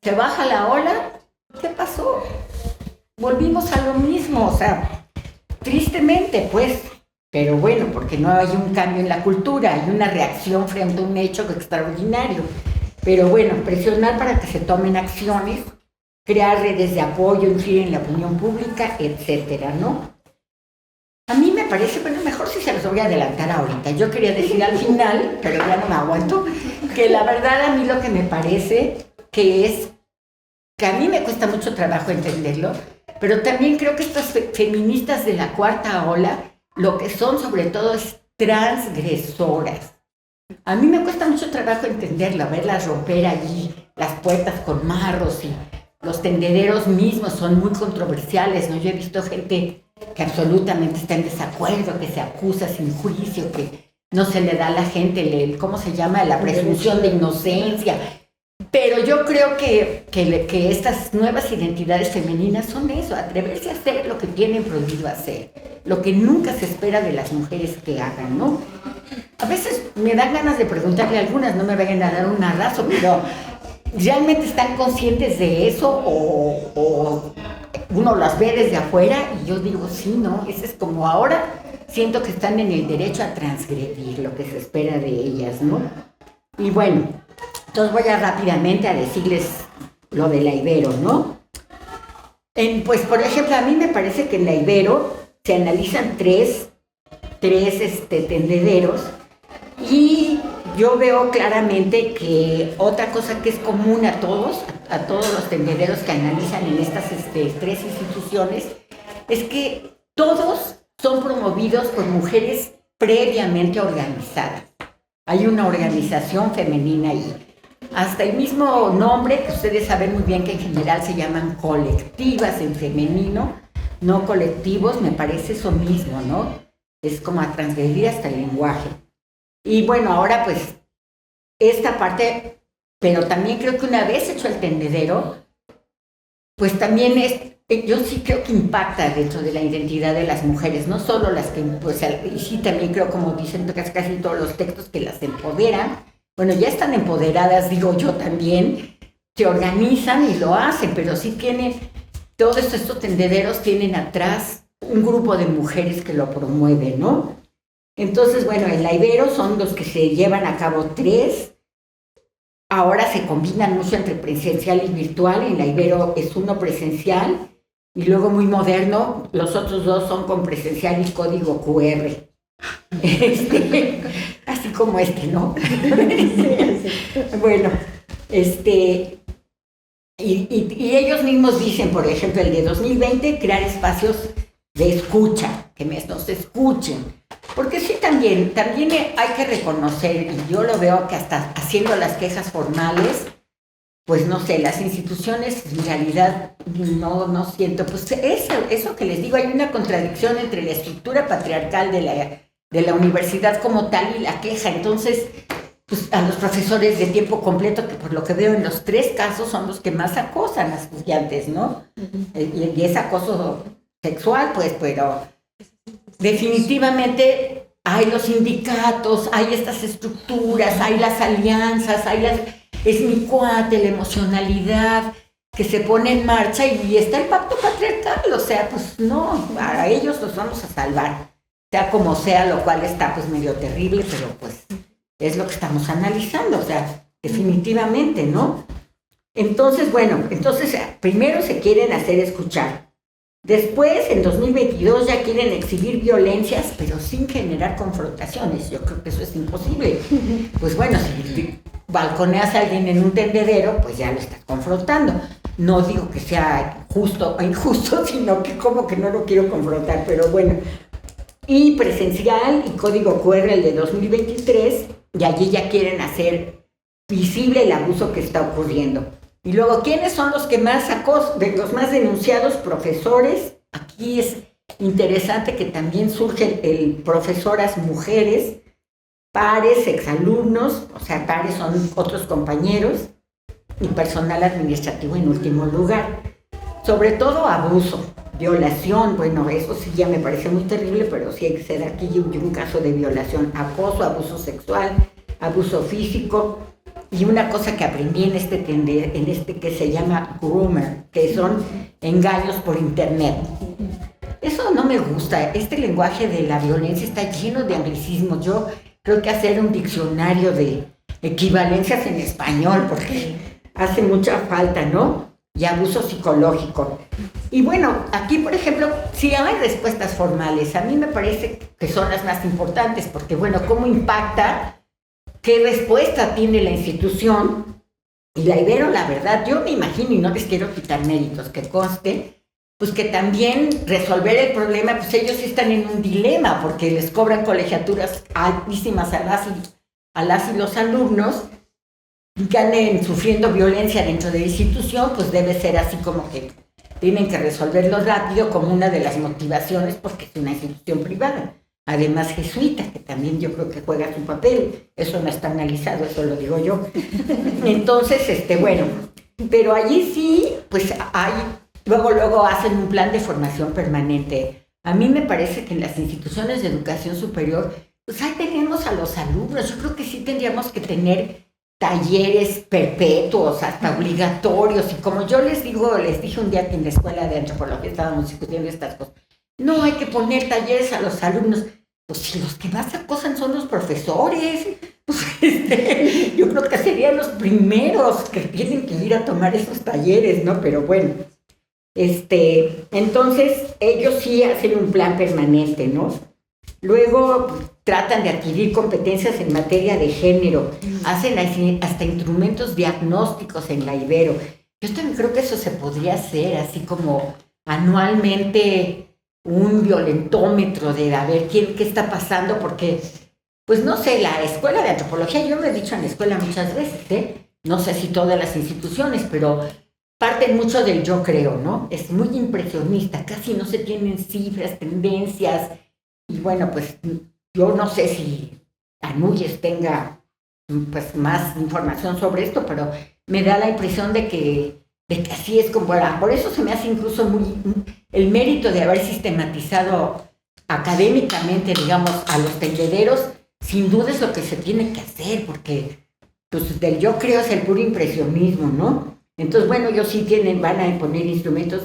Se baja la ola, ¿qué pasó? Volvimos a lo mismo, o sea, tristemente, pues, pero bueno, porque no hay un cambio en la cultura, hay una reacción frente a un hecho extraordinario. Pero bueno, presionar para que se tomen acciones, crear redes de apoyo, influir en la opinión pública, etcétera, ¿no? A mí me parece, bueno, mejor si se los voy a adelantar ahorita. Yo quería decir al final, pero ya no me aguanto, que la verdad a mí lo que me parece que es, que a mí me cuesta mucho trabajo entenderlo, pero también creo que estas feministas de la cuarta ola, lo que son sobre todo es transgresoras. A mí me cuesta mucho trabajo entenderlo, verlas romper allí las puertas con marros, y los tendederos mismos son muy controversiales, ¿no? Yo he visto gente que absolutamente está en desacuerdo, que se acusa sin juicio, que no se le da a la gente, ¿cómo se llama? La presunción de inocencia. Pero yo creo que estas nuevas identidades femeninas son eso, atreverse a hacer lo que tienen prohibido hacer, lo que nunca se espera de las mujeres que hagan, ¿no? A veces me dan ganas de preguntarle a algunas, no me vayan a dar un arraso, pero ¿realmente están conscientes de eso o uno las ve desde afuera? Y yo digo, sí, ¿no? Eso es como ahora siento que están en el derecho a transgredir lo que se espera de ellas, ¿no? Y bueno, entonces voy a rápidamente a decirles lo de la Ibero, ¿no? Pues, por ejemplo, a mí me parece que en la Ibero se analizan tres tendederos, y yo veo claramente que otra cosa que es común a todos los tendederos que analizan en estas 3 instituciones, es que todos son promovidos por mujeres previamente organizadas. Hay una organización femenina ahí. Hasta el mismo nombre, que ustedes saben muy bien que en general se llaman colectivas en femenino, no colectivos, me parece eso mismo, ¿no? Es como a transgredir hasta el lenguaje. Y bueno, ahora pues esta parte, pero también creo que una vez hecho el tendedero, pues también yo sí creo que impacta dentro de la identidad de las mujeres, no solo las que, pues, y sí también creo, como dicen casi todos los textos, que las empoderan. Bueno, ya están empoderadas, digo yo también, se organizan y lo hacen, pero sí tienen, todos estos tendederos tienen atrás un grupo de mujeres que lo promueven, ¿no? Entonces, bueno, en la Ibero son los que se llevan a cabo 3. Ahora se combinan mucho entre presencial y virtual. En la Ibero es uno presencial y luego muy moderno, los otros 2 son con presencial y código QR. Así como ¿no? Bueno, y ellos mismos dicen, por ejemplo, el de 2020, crear espacios de escucha, que nos escuchen. Porque sí, también hay que reconocer, y yo lo veo que hasta haciendo las quejas formales, pues no sé, las instituciones en realidad no siento, pues eso que les digo, hay una contradicción entre la estructura patriarcal de la universidad como tal y la queja. Entonces, pues a los profesores de tiempo completo, que por lo que veo en los 3 casos son los que más acosan a estudiantes, ¿no? Y es acoso sexual, pues, pero definitivamente hay los sindicatos, hay estas estructuras, hay las alianzas, es mi cuate, la emocionalidad que se pone en marcha y está el pacto patriarcal, o sea, pues no, a ellos los vamos a salvar, sea como sea, lo cual está pues medio terrible, pero pues es lo que estamos analizando, o sea, definitivamente, ¿no? Entonces, bueno, primero se quieren hacer escuchar. Después, en 2022, ya quieren exhibir violencias, pero sin generar confrontaciones. Yo creo que eso es imposible. Pues bueno, si balconeas a alguien en un tendedero, pues ya lo estás confrontando. No digo que sea justo o injusto, sino que como que no lo quiero confrontar, pero bueno. Y presencial y código QR, el de 2023, y allí ya quieren hacer visible el abuso que está ocurriendo. Y luego, ¿quiénes son los que los más denunciados? Profesores. Aquí es interesante que también surgen profesoras mujeres, pares, exalumnos, o sea, pares son otros compañeros, y personal administrativo en último lugar. Sobre todo abuso, violación, bueno, eso sí ya me parece muy terrible, pero sí hay que ser aquí un caso de violación, acoso, abuso sexual, abuso físico. Y una cosa que aprendí en este que se llama groomer, que son engaños por internet. Eso no me gusta. Este lenguaje de la violencia está lleno de anglicismos. Yo creo que hacer un diccionario de equivalencias en español, porque hace mucha falta, ¿no? Y abuso psicológico. Y bueno, aquí, por ejemplo, sí hay respuestas formales. A mí me parece que son las más importantes, porque bueno, ¿cómo impacta? ¿Qué respuesta tiene la institución? Y la Ibero, la verdad, yo me imagino, y no les quiero quitar méritos, que conste, pues que también resolver el problema, pues ellos están en un dilema, porque les cobran colegiaturas altísimas a las y los alumnos, y que anden sufriendo violencia dentro de la institución, pues debe ser así como que tienen que resolverlo rápido como una de las motivaciones, porque es una institución privada. Además jesuita, que también yo creo que juega su papel, eso no está analizado, eso lo digo yo. Entonces, bueno, pero allí sí, pues luego hacen un plan de formación permanente. A mí me parece que en las instituciones de educación superior, pues ahí tenemos a los alumnos, yo creo que sí tendríamos que tener talleres perpetuos, hasta obligatorios, y como yo les dije un día que en la escuela de antropología estábamos discutiendo estas cosas, no hay que poner talleres a los alumnos. Pues si los que más acosan son los profesores, pues yo creo que serían los primeros que tienen que ir a tomar esos talleres, ¿no? Pero bueno, entonces ellos sí hacen un plan permanente, ¿no? Luego tratan de adquirir competencias en materia de género, hacen hasta instrumentos diagnósticos en la Ibero. Yo también creo que eso se podría hacer, así como anualmente un violentómetro de a ver qué está pasando, porque, pues no sé, la escuela de antropología, yo lo he dicho en la escuela muchas veces, no sé si todas las instituciones, pero parten mucho del yo creo, ¿no? Es muy impresionista, casi no se tienen cifras, tendencias, y bueno, pues yo no sé si Anuyes tenga pues más información sobre esto, pero me da la impresión de que de que así es como era. Por eso se me hace incluso el mérito de haber sistematizado académicamente, digamos, a los tendederos, sin duda es lo que se tiene que hacer, porque pues del yo creo es el puro impresionismo, ¿no? Entonces, bueno, ellos sí van a poner instrumentos,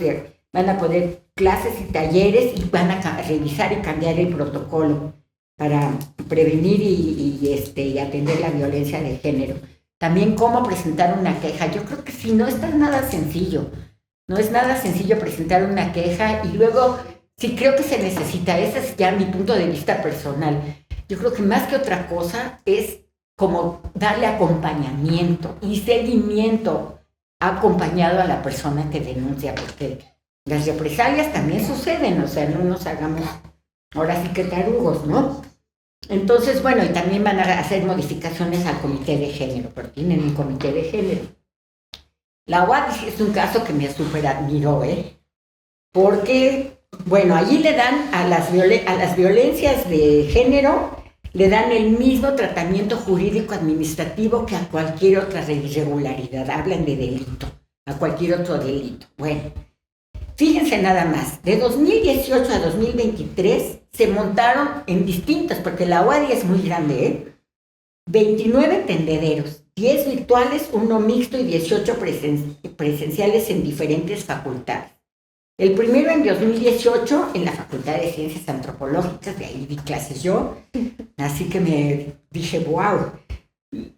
van a poner clases y talleres y van a revisar y cambiar el protocolo para prevenir y atender la violencia de género. También cómo presentar una queja. Yo creo que sí, no es nada sencillo. No es nada sencillo presentar una queja y luego sí creo que se necesita, ese es ya mi punto de vista personal. Yo creo que más que otra cosa es como darle acompañamiento y seguimiento acompañado a la persona que denuncia, porque las represalias también suceden, o sea, no nos hagamos ahora sí que tarugos, ¿no? Entonces, bueno, y también van a hacer modificaciones al comité de género, pero tienen un comité de género. La UAD es un caso que me súper admiró, porque, bueno, allí le dan a las violencias de género, le dan el mismo tratamiento jurídico-administrativo que a cualquier otra irregularidad. Hablan de delito, a cualquier otro delito. Bueno, fíjense nada más, de 2018 a 2023 se montaron en distintas, porque la UADI es muy grande, 29 tendederos, 10 virtuales, 1 mixto y 18 presenciales en diferentes facultades. El primero en 2018 en la Facultad de Ciencias Antropológicas, de ahí di clases yo, así que me dije, wow.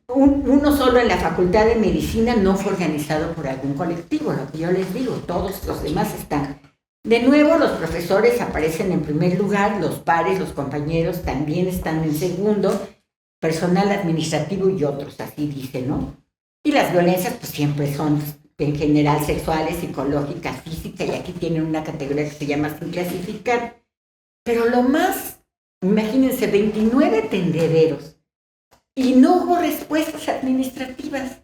Uno solo en la Facultad de Medicina no fue organizado por algún colectivo, lo que yo les digo, todos los demás están. De nuevo, los profesores aparecen en primer lugar, los pares, los compañeros también están en segundo, personal administrativo y otros, así dice, ¿no? Y las violencias pues siempre son en general sexuales, psicológicas, físicas, y aquí tienen una categoría que se llama sin clasificar. Pero lo más, imagínense, 29 tendederos, y no hubo respuestas administrativas,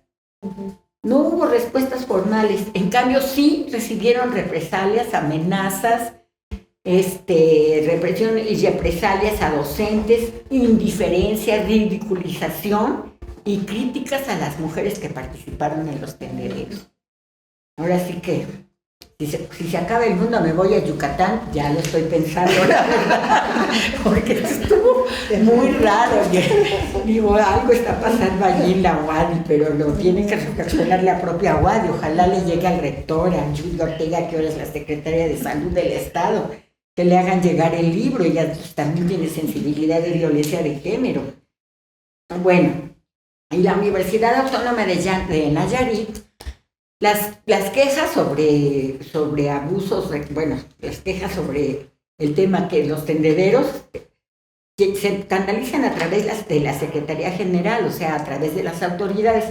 no hubo respuestas formales. En cambio, sí recibieron represalias, amenazas, represión y represalias a docentes, indiferencia, ridiculización y críticas a las mujeres que participaron en los tendederos. Ahora sí que, si se acaba el mundo me voy a Yucatán, ya lo estoy pensando, la verdad, porque estuvo muy raro. Digo, algo está pasando allí en la UADI, pero lo tiene que reflexionar la propia UADI. Ojalá le llegue al rector, a Judy Ortega, que ahora es la secretaria de Salud del Estado, que le hagan llegar el libro. Ella pues, también tiene sensibilidad de violencia de género. Bueno, y la Universidad Autónoma de Nayarit, las quejas sobre abusos, bueno, las quejas sobre el tema que los tendederos que se canalizan a través de la Secretaría General, o sea, a través de las autoridades.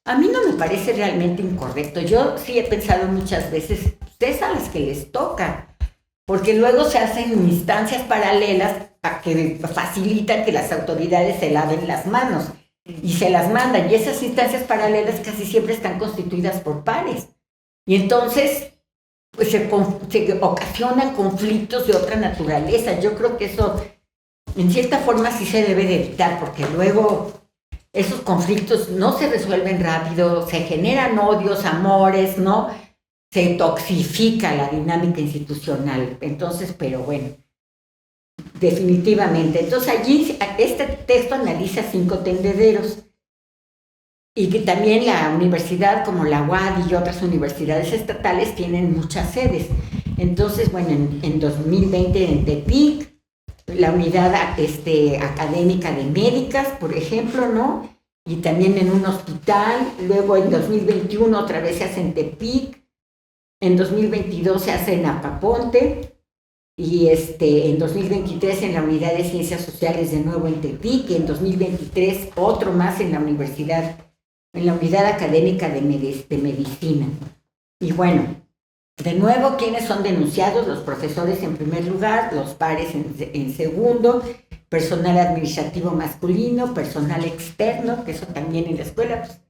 A mí no me parece realmente incorrecto. Yo sí he pensado muchas veces, ustedes a las que les toca, porque luego se hacen instancias paralelas que facilitan que las autoridades se laven las manos. Y se las mandan, y esas instancias paralelas casi siempre están constituidas por pares. Y entonces, pues se ocasionan conflictos de otra naturaleza. Yo creo que eso, en cierta forma, sí se debe de evitar, porque luego esos conflictos no se resuelven rápido, se generan odios, amores, ¿no? Se toxifica la dinámica institucional. Entonces, pero bueno, definitivamente. Entonces allí este texto analiza 5 tendederos y que también la universidad como la UAD y otras universidades estatales tienen muchas sedes. Entonces, bueno, en 2020 en Tepic, la unidad académica de médicas, por ejemplo, ¿no? Y también en un hospital. Luego en 2021 otra vez se hace en Tepic, en 2022 se hace en Apaponte, y en 2023 en la Unidad de Ciencias Sociales de nuevo en Tepic, y en 2023 otro más en la universidad, en la Unidad Académica de Medicina. Y bueno, de nuevo, ¿quiénes son denunciados? Los profesores en primer lugar, los pares en segundo, personal administrativo masculino, personal externo, que eso también en la escuela pues,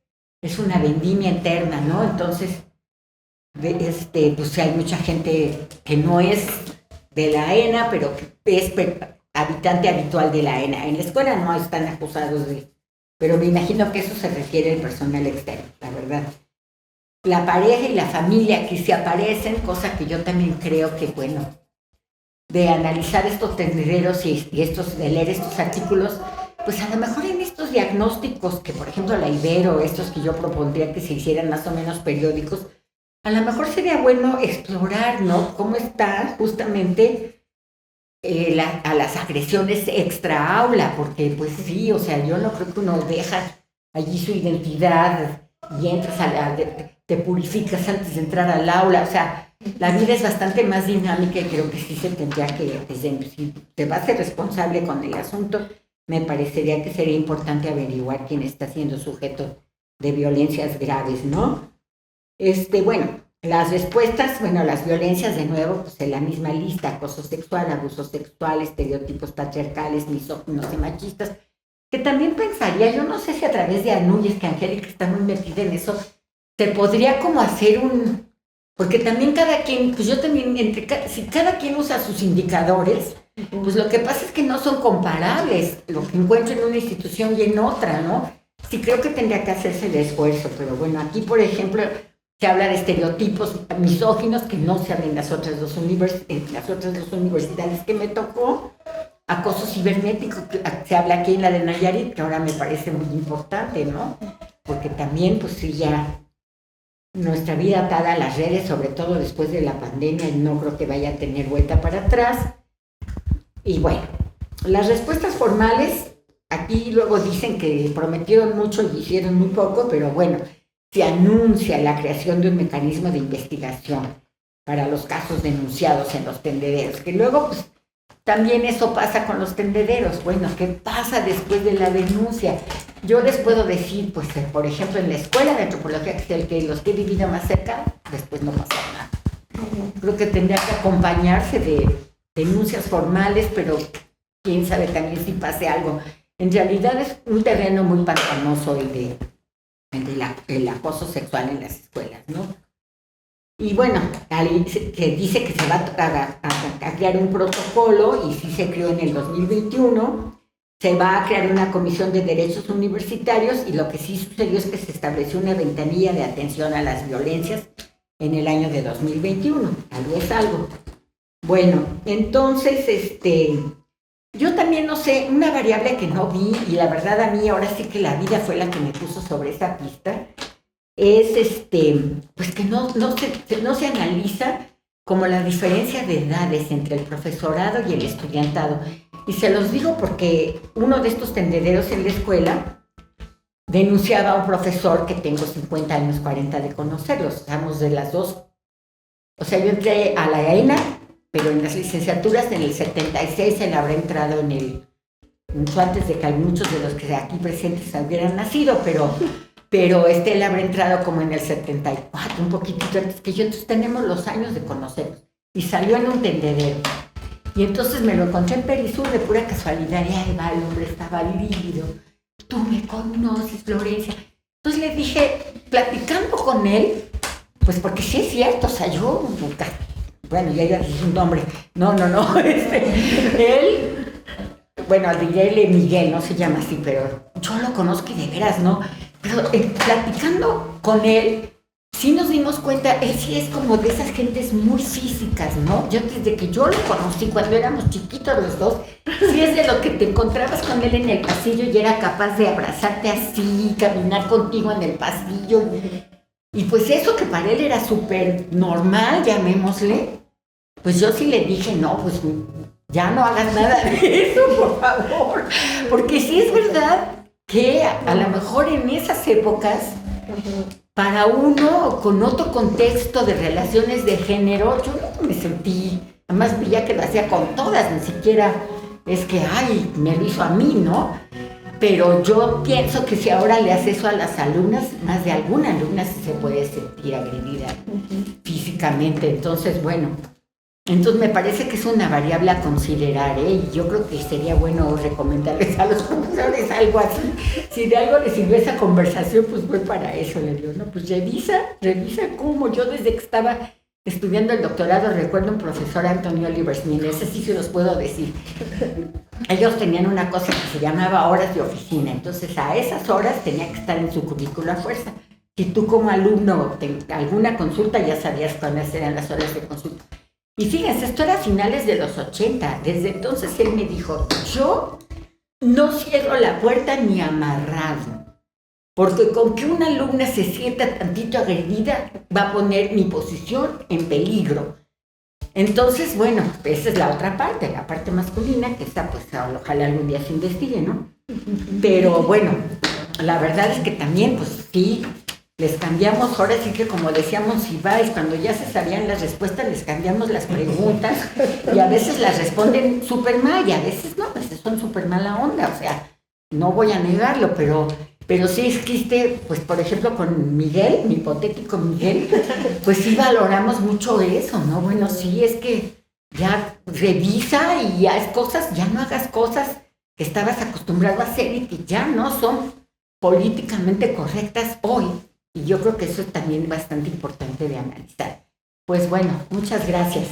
es una vendimia interna, ¿no? Entonces, pues hay mucha gente que no es de la ENA, pero es habitante habitual de la ENA. En la escuela no están acusados de, pero me imagino que eso se refiere al personal externo, la verdad. la pareja y la familia que se aparecen, cosa que yo también creo que, bueno, de analizar estos tendederos y de leer estos artículos, pues a lo mejor en estos diagnósticos que, por ejemplo, la Ibero, estos que yo propondría que se hicieran más o menos periódicos, a lo mejor sería bueno explorar, ¿no? Cómo está justamente a las agresiones extra aula, porque pues sí, o sea, yo no creo que uno deja allí su identidad y entras te purificas antes de entrar al aula, o sea, la vida es bastante más dinámica y creo que sí se tendría que, si te vas a ser responsable con el asunto, me parecería que sería importante averiguar quién está siendo sujeto de violencias graves, ¿no? Bueno, las respuestas, bueno, las violencias de nuevo, pues en la misma lista: acoso sexual, abuso sexual, estereotipos patriarcales, misóginos y machistas, que también pensaría, yo no sé si a través de Anúñez, que Angélica está muy metida en eso, se podría como hacer porque también cada quien, pues yo también, si cada quien usa sus indicadores, pues lo que pasa es que no son comparables, lo que encuentro en una institución y en otra, ¿no? Sí creo que tendría que hacerse el esfuerzo, pero bueno, aquí por ejemplo se habla de estereotipos misóginos que no se hablan en las otras dos universidades que me tocó. Acoso cibernético, que se habla aquí en la de Nayarit, que ahora me parece muy importante, ¿no? Porque también, pues sí, ya nuestra vida atada a las redes, sobre todo después de la pandemia, no creo que vaya a tener vuelta para atrás. Y bueno, las respuestas formales, aquí luego dicen que prometieron mucho y hicieron muy poco, pero bueno, se anuncia la creación de un mecanismo de investigación para los casos denunciados en los tendederos, que luego, pues, también eso pasa con los tendederos. Bueno, ¿qué pasa después de la denuncia? Yo les puedo decir, pues, por ejemplo, en la escuela de antropología, que es los que he vivido más cerca, después no pasa nada. Creo que tendría que acompañarse de denuncias formales, pero quién sabe también si pase algo. En realidad es un terreno muy pantanoso el acoso sexual en las escuelas, ¿no? Y bueno, que dice que se va a crear un protocolo, y sí se creó en el 2021, se va a crear una comisión de derechos universitarios, y lo que sí sucedió es que se estableció una ventanilla de atención a las violencias en el año de 2021, algo es algo. Bueno, entonces, yo también no sé, una variable que no vi, y la verdad a mí ahora sí que la vida fue la que me puso sobre esa pista, es pues que no se analiza como la diferencia de edades entre el profesorado y el estudiantado. Y se los digo porque uno de estos tendederos en la escuela denunciaba a un profesor que tengo 50 años, 40 de conocerlos, estamos de las dos. O sea, yo entré a la ENA, pero en las licenciaturas en el 76 él habrá entrado mucho antes de que muchos de los que aquí presentes hubieran nacido, pero él habrá entrado como en el 74, un poquitito antes que yo. Entonces tenemos los años de conocernos, y salió en un tendedero, y entonensme lo encontré en Perisur de pura casualidad, y ahí va, el hombre estaba lívido. Tú me conoces, Florencia. Entonces le dije, platicando con él, pues porque sí es cierto, o sea, yo, bueno, ya iba a decir un nombre, no, él, bueno, diré Miguel, no se llama así, pero yo lo conozco y de veras, ¿no? Pero platicando con él, sí nos dimos cuenta, él sí es como de esas gentes muy físicas, ¿no? Yo desde que yo lo conocí, cuando éramos chiquitos los dos, sí es de lo que te encontrabas con él en el pasillo y era capaz de abrazarte así, caminar contigo en el pasillo. Y pues eso que para él era súper normal, llamémosle, pues yo sí le dije, no, pues ya no hagas nada de eso, por favor. Porque sí es verdad que a lo mejor en esas épocas, para uno con otro contexto de relaciones de género, yo no me sentí, además veía que lo hacía con todas, ni siquiera es que, ay, me lo hizo a mí, ¿no? Pero yo pienso que si ahora le hace eso a las alumnas, más de alguna alumna se puede sentir agredida físicamente. Entonces, bueno, entonces me parece que es una variable a considerar, y yo creo que sería bueno recomendarles a los profesores algo así. Si de algo les sirvió esa conversación, pues fue para eso. Le digo, no, pues revisa cómo. Yo desde que estaba estudiando el doctorado recuerdo un profesor, Antonio Oliversmin, ese sí se los puedo decir. Ellos tenían una cosa que se llamaba horas de oficina, entonces a esas horas tenía que estar en su cubículo a fuerza. Si tú como alumno alguna consulta, ya sabías cuáles eran las horas de consulta. Y fíjense, esto era a finales de los 80. Desde entonces él me dijo, yo no cierro la puerta ni amarrado, porque con que una alumna se sienta tantito agredida va a poner mi posición en peligro. Entonces, bueno, esa es la otra parte, la parte masculina, que está, pues ojalá algún día se investigue, ¿no? Pero bueno, la verdad es que también, pues sí, les cambiamos, ahora sí que como decíamos Ibáez, cuando ya se sabían las respuestas, les cambiamos las preguntas y a veces las responden súper mal y a veces no, pues son súper mala onda, o sea, no voy a negarlo, pero sí existe, pues por ejemplo con Miguel, mi hipotético Miguel, pues sí valoramos mucho eso, ¿no? Bueno, sí, es que ya revisa y haz cosas, ya no hagas cosas que estabas acostumbrado a hacer y que ya no son políticamente correctas hoy. Y yo creo que eso es también bastante importante de analizar. Pues bueno, muchas gracias.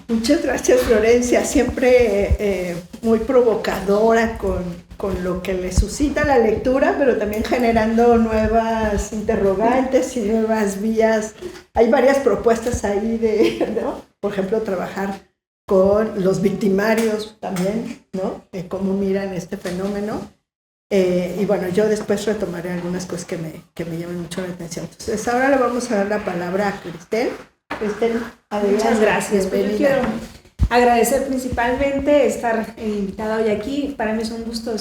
Muchas gracias, Florencia. Siempre muy provocadora con lo que le suscita la lectura, pero también generando nuevas interrogantes y nuevas vías. Hay varias propuestas ahí ¿no? Por ejemplo, trabajar con los victimarios también, ¿no? Cómo miran este fenómeno. Y bueno, yo después retomaré algunas cosas que me llaman mucho la atención. Entonces, ahora le vamos a dar la palabra a Cristel. Cristel, adelante. Muchas gracias. Pues yo quiero agradecer principalmente estar invitada hoy aquí. Para mí es un gusto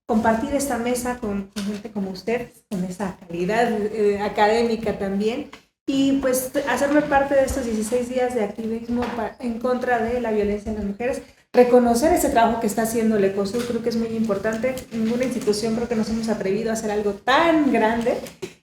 compartir esta mesa con gente como usted, con esa calidad académica también. Y pues hacerme parte de estos 16 días de activismo en contra de la violencia en las mujeres. Reconocer ese trabajo que está haciendo el Ecosur creo que es muy importante. Ninguna institución creo que nos hemos atrevido a hacer algo tan grande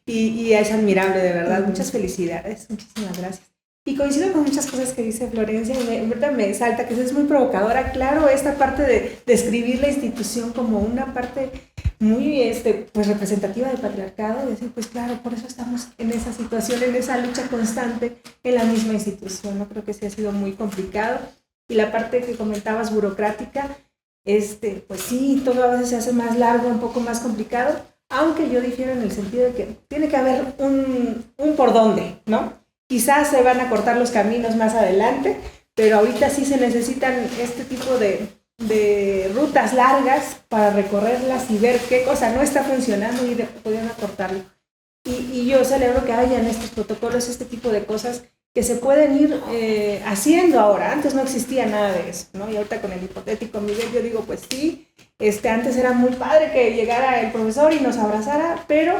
y es admirable, de verdad. Muchas felicidades, muchísimas gracias. Y coincido con muchas cosas que dice Florencia y me salta, que es muy provocadora. Claro, esta parte de describir la institución como una parte muy pues representativa del patriarcado y decir, pues claro, por eso estamos en esa situación, en esa lucha constante en la misma institución. No creo que sí ha sido muy complicado. Y la parte que comentabas burocrática, pues sí, todo a veces se hace más largo, un poco más complicado, aunque yo difiero en el sentido de que tiene que haber un por dónde, ¿no? Quizás se van a cortar los caminos más adelante, pero ahorita sí se necesitan este tipo de rutas largas para recorrerlas y ver qué cosa no está funcionando y poder acortarlo. Y yo celebro que hayan estos protocolos, este tipo de cosas que se pueden ir haciendo ahora. Antes no existía nada de eso, ¿no? Y ahorita con el hipotético Miguel yo digo, pues sí, antes era muy padre que llegara el profesor y nos abrazara, pero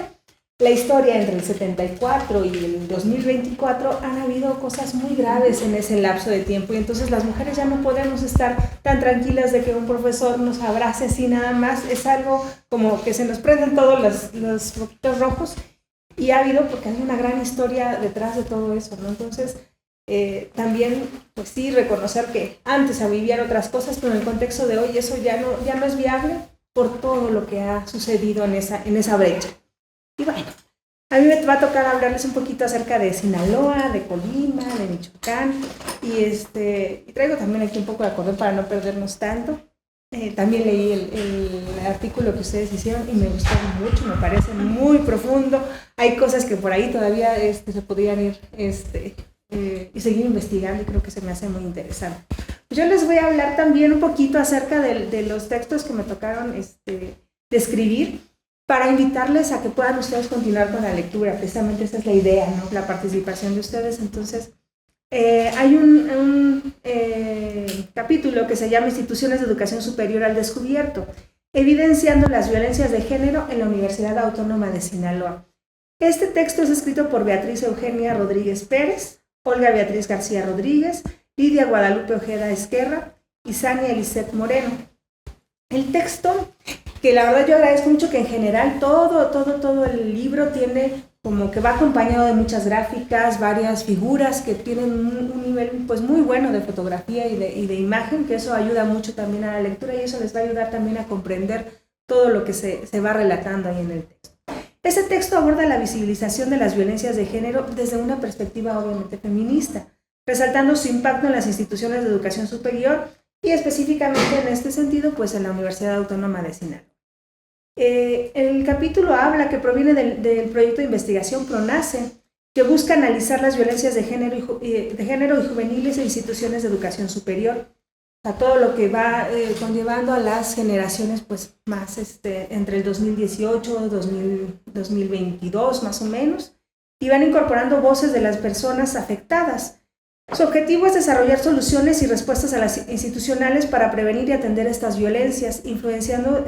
la historia entre el 74 y el 2024 han habido cosas muy graves en ese lapso de tiempo y entonces las mujeres ya no podemos estar tan tranquilas de que un profesor nos abrace así nada más. Es algo como que se nos prenden todos los foquitos rojos. Y ha habido, porque hay una gran historia detrás de todo eso, ¿no? Entonces, también, pues sí, reconocer que antes se vivían otras cosas, pero en el contexto de hoy eso ya no es viable por todo lo que ha sucedido en esa brecha. Y bueno, a mí me va a tocar hablarles un poquito acerca de Sinaloa, de Colima, de Michoacán, y traigo también aquí un poco de acordeón para no perdernos tanto. También leí el artículo que ustedes hicieron y me gustó mucho, me parece muy profundo. Hay cosas que por ahí todavía se podrían ir y seguir investigando y creo que se me hace muy interesante. Yo les voy a hablar también un poquito acerca de los textos que me tocaron describir para invitarles a que puedan ustedes continuar con la lectura. Precisamente esa es la idea, ¿no? La participación de ustedes. Entonces, hay un capítulo que se llama Instituciones de Educación Superior al Descubierto, evidenciando las violencias de género en la Universidad Autónoma de Sinaloa. Este texto es escrito por Beatriz Eugenia Rodríguez Pérez, Olga Beatriz García Rodríguez, Lidia Guadalupe Ojeda Esquerra y Sania Eliseth Moreno. El texto, que la verdad yo agradezco mucho que en general todo el libro tiene como que va acompañado de muchas gráficas, varias figuras que tienen un nivel pues muy bueno de fotografía y de imagen, que eso ayuda mucho también a la lectura y eso les va a ayudar también a comprender todo lo que se va relatando ahí en el texto. Este texto aborda la visibilización de las violencias de género desde una perspectiva obviamente feminista, resaltando su impacto en las instituciones de educación superior y específicamente en este sentido pues en la Universidad Autónoma de Sinaloa. El capítulo habla que proviene del proyecto de investigación PRONACE, que busca analizar las violencias de género y juveniles en instituciones de educación superior. O sea, todo lo que va conllevando a las generaciones pues más entre el 2018 y 2022 más o menos, y van incorporando voces de las personas afectadas. Su objetivo es desarrollar soluciones y respuestas a las institucionales para prevenir y atender estas violencias, influenciando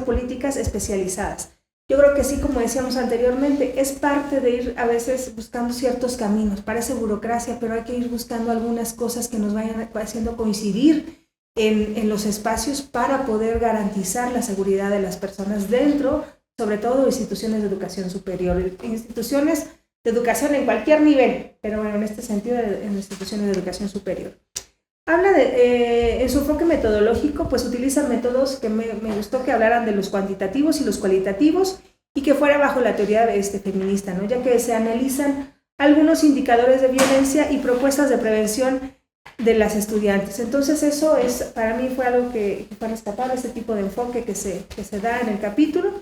políticas especializadas. Yo creo que sí, como decíamos anteriormente, es parte de ir a veces buscando ciertos caminos. Parece burocracia, pero hay que ir buscando algunas cosas que nos vayan haciendo coincidir en los espacios para poder garantizar la seguridad de las personas dentro, sobre todo, de instituciones de educación superior, instituciones de educación en cualquier nivel, pero bueno, en este sentido, en instituciones de educación superior. Habla en su enfoque metodológico, pues utiliza métodos que me gustó que hablaran de los cuantitativos y los cualitativos y que fuera bajo la teoría feminista, ¿no? Ya que se analizan algunos indicadores de violencia y propuestas de prevención de las estudiantes. Entonces eso para mí fue algo que fue rescatable, este tipo de enfoque que se da en el capítulo.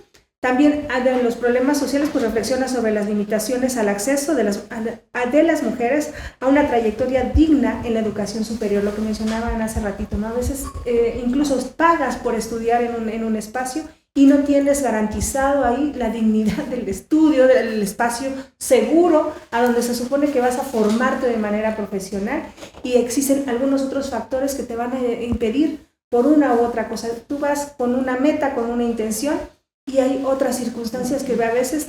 También de los problemas sociales, pues reflexiona sobre las limitaciones al acceso de las mujeres a una trayectoria digna en la educación superior, lo que mencionaban hace ratito, ¿no? A veces incluso pagas por estudiar en un espacio y no tienes garantizado ahí la dignidad del estudio, del espacio seguro a donde se supone que vas a formarte de manera profesional, y existen algunos otros factores que te van a impedir por una u otra cosa. Tú vas con una meta, con una intención, y hay otras circunstancias que a veces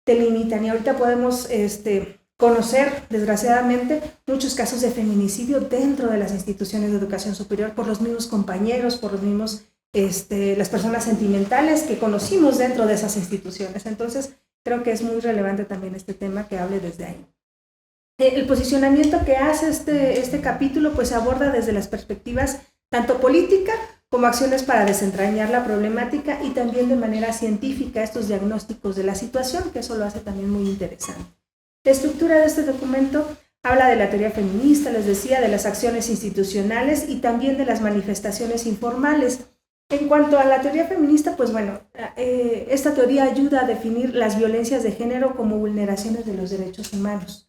te limitan, y ahorita podemos conocer, desgraciadamente, muchos casos de feminicidio dentro de las instituciones de educación superior por los mismos compañeros, por los mismos, las personas sentimentales que conocimos dentro de esas instituciones. Entonces, creo que es muy relevante también este tema que hable desde ahí. El posicionamiento que hace este capítulo pues aborda desde las perspectivas tanto política como acciones para desentrañar la problemática, y también de manera científica estos diagnósticos de la situación, que eso lo hace también muy interesante. La estructura de este documento habla de la teoría feminista, les decía, de las acciones institucionales y también de las manifestaciones informales. En cuanto a la teoría feminista, pues bueno, esta teoría ayuda a definir las violencias de género como vulneraciones de los derechos humanos.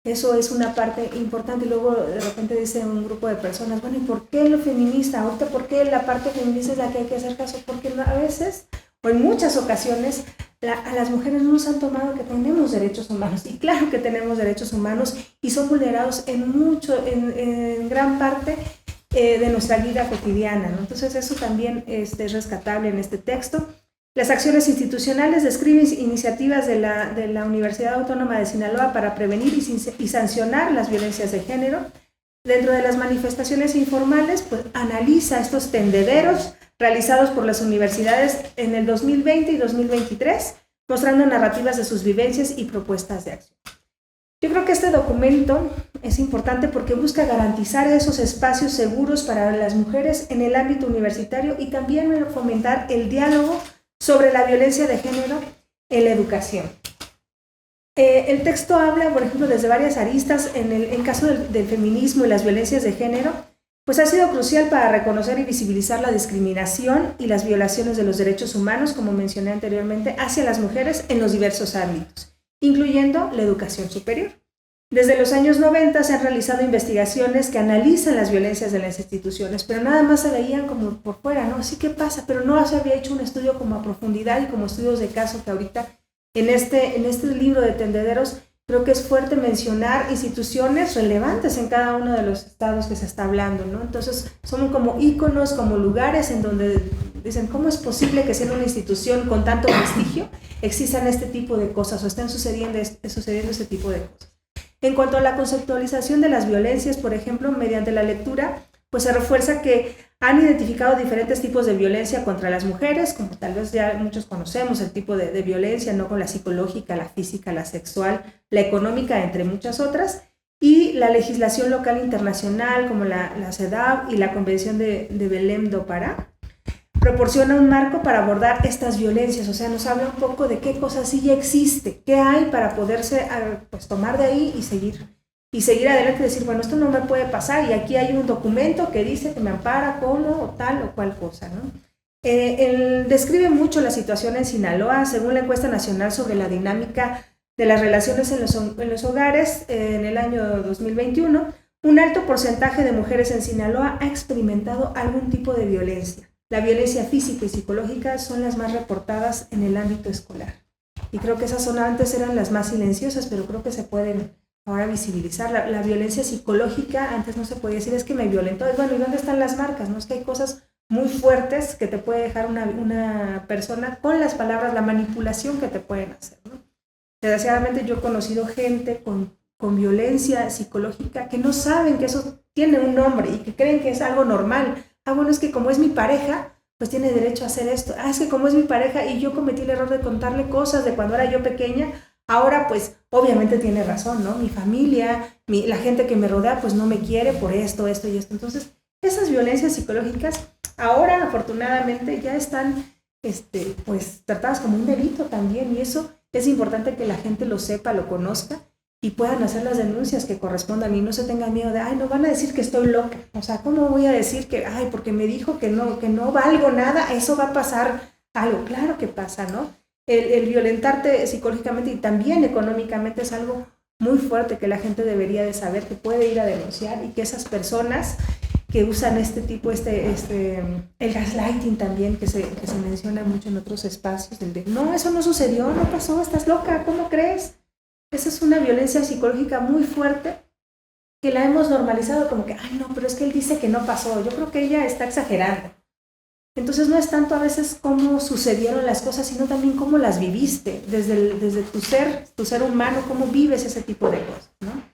Eso es una parte importante, y luego de repente dice un grupo de personas, bueno, ¿y por qué lo feminista? Ahorita, ¿por qué la parte feminista es la que hay que hacer caso? Porque a veces, o en muchas ocasiones, a las mujeres no nos han tomado que tenemos derechos humanos, y claro que tenemos derechos humanos, y son vulnerados en gran parte de nuestra vida cotidiana, ¿no? Entonces eso también es rescatable en este texto. Las acciones institucionales describen iniciativas de la Universidad Autónoma de Sinaloa para prevenir y sancionar las violencias de género. Dentro de las manifestaciones informales, pues analiza estos tendederos realizados por las universidades en el 2020 y 2023, mostrando narrativas de sus vivencias y propuestas de acción. Yo creo que este documento es importante porque busca garantizar esos espacios seguros para las mujeres en el ámbito universitario, y también fomentar el diálogo sobre la violencia de género en la educación. El texto habla, por ejemplo, desde varias aristas. En caso del feminismo y las violencias de género, pues ha sido crucial para reconocer y visibilizar la discriminación y las violaciones de los derechos humanos, como mencioné anteriormente, hacia las mujeres en los diversos ámbitos, incluyendo la educación superior. Desde los años 90 se han realizado investigaciones que analizan las violencias de las instituciones, pero nada más se veían como por fuera, ¿no? Sí, ¿qué pasa? Pero no se había hecho un estudio como a profundidad y como estudios de caso, que ahorita en este libro de Tendederos creo que es fuerte mencionar instituciones relevantes en cada uno de los estados que se está hablando, ¿no? Entonces son como íconos, como lugares en donde dicen, ¿cómo es posible que siendo una institución con tanto prestigio existan este tipo de cosas o estén sucediendo este tipo de cosas? En cuanto a la conceptualización de las violencias, por ejemplo, mediante la lectura, pues se refuerza que han identificado diferentes tipos de violencia contra las mujeres, como tal vez ya muchos conocemos el tipo de violencia, ¿no? Con la psicológica, la física, la sexual, la económica, entre muchas otras, y la legislación local internacional, como la CEDAW y la Convención de Belém do Pará, proporciona un marco para abordar estas violencias. O sea, nos habla un poco de qué cosas sí ya existe, qué hay para poderse pues, tomar de ahí y seguir adelante y decir, bueno, esto no me puede pasar, y aquí hay un documento que dice que me ampara como o tal o cual cosa, ¿no? Él describe mucho la situación en Sinaloa, según la encuesta nacional sobre la dinámica de las relaciones en los hogares en el año 2021, un alto porcentaje de mujeres en Sinaloa ha experimentado algún tipo de violencia. La violencia física y psicológica son las más reportadas en el ámbito escolar. Y creo que esas antes eran las más silenciosas, pero creo que se pueden ahora visibilizar. La violencia psicológica, antes no se podía decir, es que me violentó. Bueno, ¿y dónde están las marcas? ¿No? Es que hay cosas muy fuertes que te puede dejar una persona con las palabras, la manipulación que te pueden hacer, ¿no? Desgraciadamente yo he conocido gente con violencia psicológica que no saben que eso tiene un nombre y que creen que es algo normal. Bueno, es que como es mi pareja, pues tiene derecho a hacer esto. Es que como es mi pareja y yo cometí el error de contarle cosas de cuando era yo pequeña, ahora pues obviamente tiene razón, ¿no? Mi familia, la gente que me rodea pues no me quiere por esto y esto. Entonces, esas violencias psicológicas ahora afortunadamente ya están pues tratadas como un delito también, y eso es importante que la gente lo sepa, lo conozca y puedan hacer las denuncias que correspondan y no se tengan miedo de, no van a decir que estoy loca. O sea, ¿cómo voy a decir que, porque me dijo que no valgo nada, eso va a pasar algo? Claro que pasa, ¿no? El violentarte psicológicamente y también económicamente es algo muy fuerte que la gente debería de saber, que puede ir a denunciar, y que esas personas que usan este tipo, el gaslighting también, que se menciona mucho en otros espacios, el de, no, eso no sucedió, no pasó, estás loca, ¿cómo crees? Esa es una violencia psicológica muy fuerte que la hemos normalizado como que, no, pero es que él dice que no pasó, yo creo que ella está exagerando. Entonces no es tanto a veces cómo sucedieron las cosas, sino también cómo las viviste, desde tu ser humano, cómo vives ese tipo de cosas, ¿no?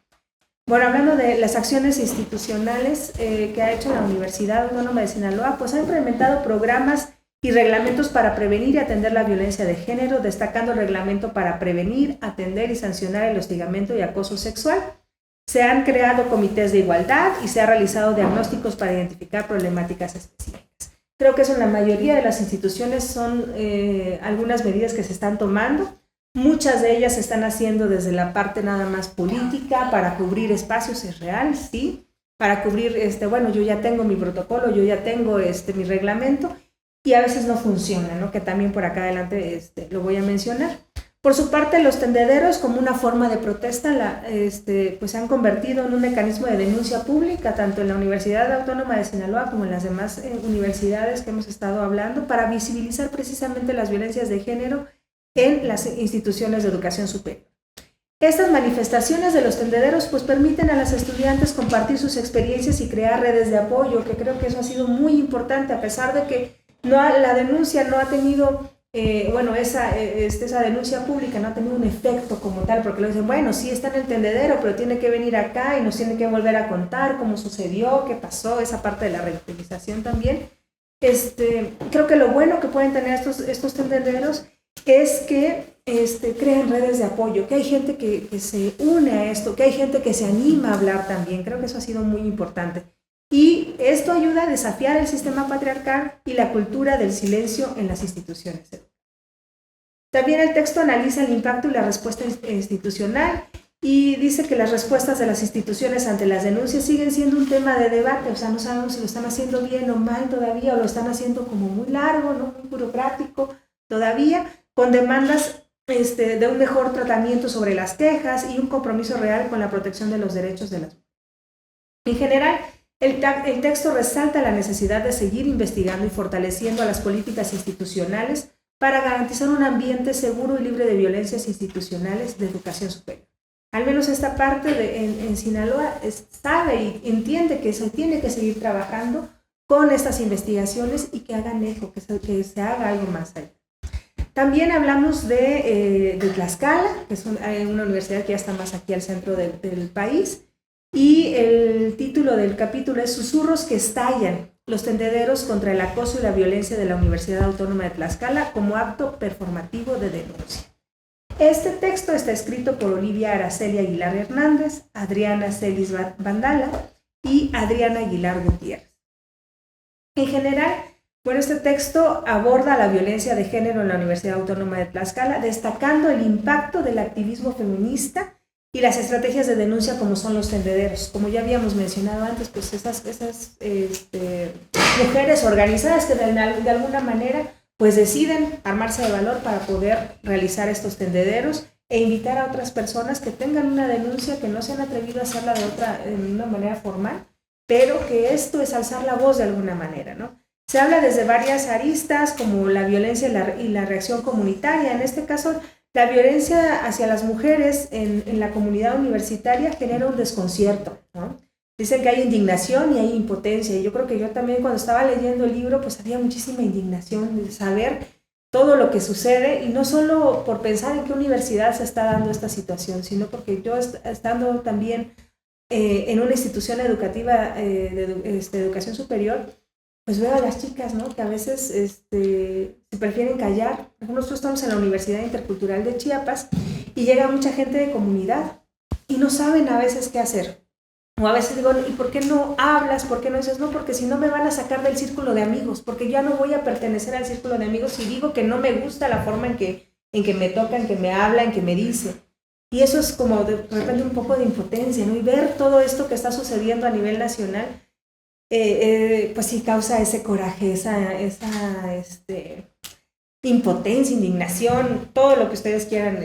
Bueno, hablando de las acciones institucionales que ha hecho la Universidad Autónoma de Sinaloa, pues ha implementado programas y reglamentos para prevenir y atender la violencia de género, destacando el reglamento para prevenir, atender y sancionar el hostigamiento y acoso sexual. Se han creado comités de igualdad y se han realizado diagnósticos para identificar problemáticas específicas. Creo que eso en la mayoría de las instituciones son algunas medidas que se están tomando. Muchas de ellas se están haciendo desde la parte nada más política, para cubrir espacios, es real, sí, para cubrir, yo ya tengo mi protocolo, yo ya tengo mi reglamento, y a veces no funciona, ¿no? Que también por acá adelante lo voy a mencionar. Por su parte, los tendederos, como una forma de protesta, pues se han convertido en un mecanismo de denuncia pública, tanto en la Universidad Autónoma de Sinaloa como en las demás universidades que hemos estado hablando, para visibilizar precisamente las violencias de género en las instituciones de educación superior. Estas manifestaciones de los tendederos pues permiten a las estudiantes compartir sus experiencias y crear redes de apoyo, que creo que eso ha sido muy importante, a pesar de que la denuncia no ha tenido, esa denuncia pública no ha tenido un efecto como tal, porque lo dicen, bueno, sí está en el tendedero, pero tiene que venir acá y nos tiene que volver a contar cómo sucedió, qué pasó, esa parte de la revictimización también. Creo que lo bueno que pueden tener estos tendederos es que crean redes de apoyo, que hay gente que se une a esto, que hay gente que se anima a hablar también. Creo que eso ha sido muy importante. Y esto ayuda a desafiar el sistema patriarcal y la cultura del silencio en las instituciones. También el texto analiza el impacto y la respuesta institucional y dice que las respuestas de las instituciones ante las denuncias siguen siendo un tema de debate. O sea, no sabemos si lo están haciendo bien o mal todavía, o lo están haciendo como muy largo, ¿no? Muy burocrático todavía, con demandas de un mejor tratamiento sobre las quejas y un compromiso real con la protección de los derechos de las mujeres. En general, el texto resalta la necesidad de seguir investigando y fortaleciendo a las políticas institucionales para garantizar un ambiente seguro y libre de violencias institucionales de educación superior. Al menos esta parte en Sinaloa sabe y entiende que se tiene que seguir trabajando con estas investigaciones y que hagan eco, que se haga algo más allá. También hablamos de Tlaxcala, que es una universidad que ya está más aquí al centro del país, y el título del capítulo es Susurros que estallan, los tendederos contra el acoso y la violencia de la Universidad Autónoma de Tlaxcala como acto performativo de denuncia. Este texto está escrito por Olivia Araceli Aguilar Hernández, Adriana Celis Vandala y Adriana Aguilar Gutiérrez. En general, este texto aborda la violencia de género en la Universidad Autónoma de Tlaxcala, destacando el impacto del activismo feminista y las estrategias de denuncia como son los tendederos. Como ya habíamos mencionado antes, pues esas mujeres organizadas que de alguna manera pues deciden armarse de valor para poder realizar estos tendederos e invitar a otras personas que tengan una denuncia, que no se han atrevido a hacerla de una manera formal, pero que esto es alzar la voz de alguna manera, ¿no? Se habla desde varias aristas como la violencia y la reacción comunitaria. En este caso, la violencia hacia las mujeres en la comunidad universitaria genera un desconcierto, ¿no? Dicen que hay indignación y hay impotencia. Y yo creo que yo también cuando estaba leyendo el libro, pues había muchísima indignación de saber todo lo que sucede, y no solo por pensar en qué universidad se está dando esta situación, sino porque yo estando también en una institución educativa de educación superior, pues veo a las chicas, ¿no? Que a veces se prefieren callar. Nosotros estamos en la Universidad Intercultural de Chiapas y llega mucha gente de comunidad y no saben a veces qué hacer. O a veces digo, ¿y por qué no hablas? ¿Por qué no dices? No, porque si no me van a sacar del círculo de amigos, porque ya no voy a pertenecer al círculo de amigos si digo que no me gusta la forma en que me toca, en que me habla, en que me dice. Y eso es como de repente un poco de impotencia, ¿no? Y ver todo esto que está sucediendo a nivel nacional, pues sí causa ese coraje, esa impotencia, indignación, todo lo que ustedes quieran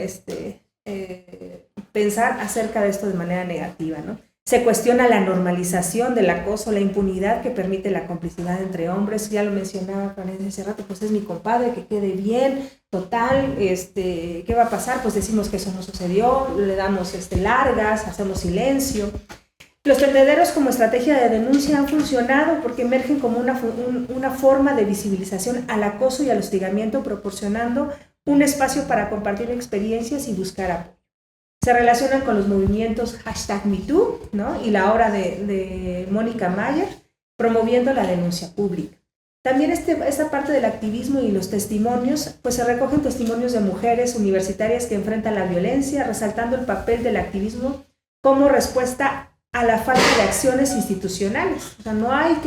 pensar acerca de esto de manera negativa, ¿no? Se cuestiona la normalización del acoso, la impunidad que permite la complicidad entre hombres. Ya lo mencionaba Florencia hace rato, pues es mi compadre, que quede bien, total, ¿qué va a pasar? Pues decimos que eso no sucedió, le damos largas, hacemos silencio. Los tendederos como estrategia de denuncia han funcionado porque emergen como una forma de visibilización al acoso y al hostigamiento, proporcionando un espacio para compartir experiencias y buscar apoyo. Se relacionan con los movimientos #MeToo, ¿no? Y la obra de Mónica Mayer, promoviendo la denuncia pública. También esta parte del activismo y los testimonios, pues se recogen testimonios de mujeres universitarias que enfrentan la violencia, resaltando el papel del activismo como respuesta a la falta de acciones institucionales. O sea, no hay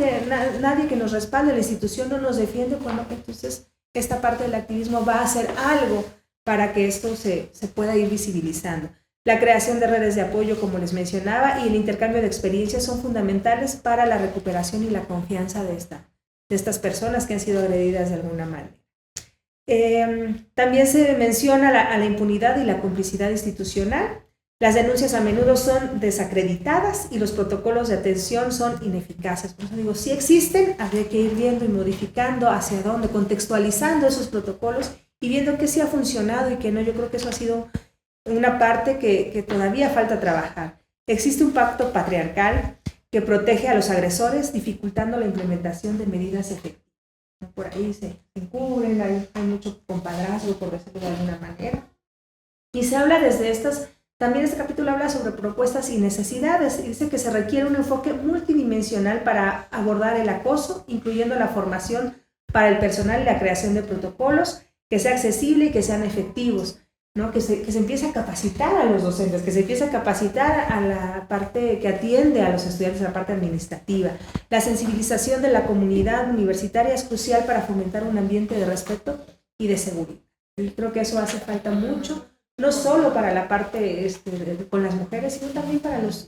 nadie que nos respalde, la institución no nos defiende, bueno, entonces esta parte del activismo va a hacer algo para que esto se pueda ir visibilizando. La creación de redes de apoyo, como les mencionaba, y el intercambio de experiencias son fundamentales para la recuperación y la confianza de estas personas que han sido agredidas de alguna manera. También se menciona a la impunidad y la complicidad institucional. Las denuncias a menudo son desacreditadas y los protocolos de atención son ineficaces. Por eso digo, sí existen, habría que ir viendo y modificando hacia dónde, contextualizando esos protocolos y viendo qué sí ha funcionado y qué no. Yo creo que eso ha sido una parte que todavía falta trabajar. Existe un pacto patriarcal que protege a los agresores, dificultando la implementación de medidas efectivas. Por ahí se encubren, hay mucho compadrazgo, por decirlo de alguna manera. Y se habla desde también este capítulo habla sobre propuestas y necesidades. Dice que se requiere un enfoque multidimensional para abordar el acoso, incluyendo la formación para el personal y la creación de protocolos que sea accesible y que sean efectivos, ¿no? Que se empiece a capacitar a los docentes, que se empiece a capacitar a la parte que atiende a los estudiantes, a la parte administrativa. La sensibilización de la comunidad universitaria es crucial para fomentar un ambiente de respeto y de seguridad. Yo creo que eso hace falta mucho, no solo para la parte con las mujeres, sino también para los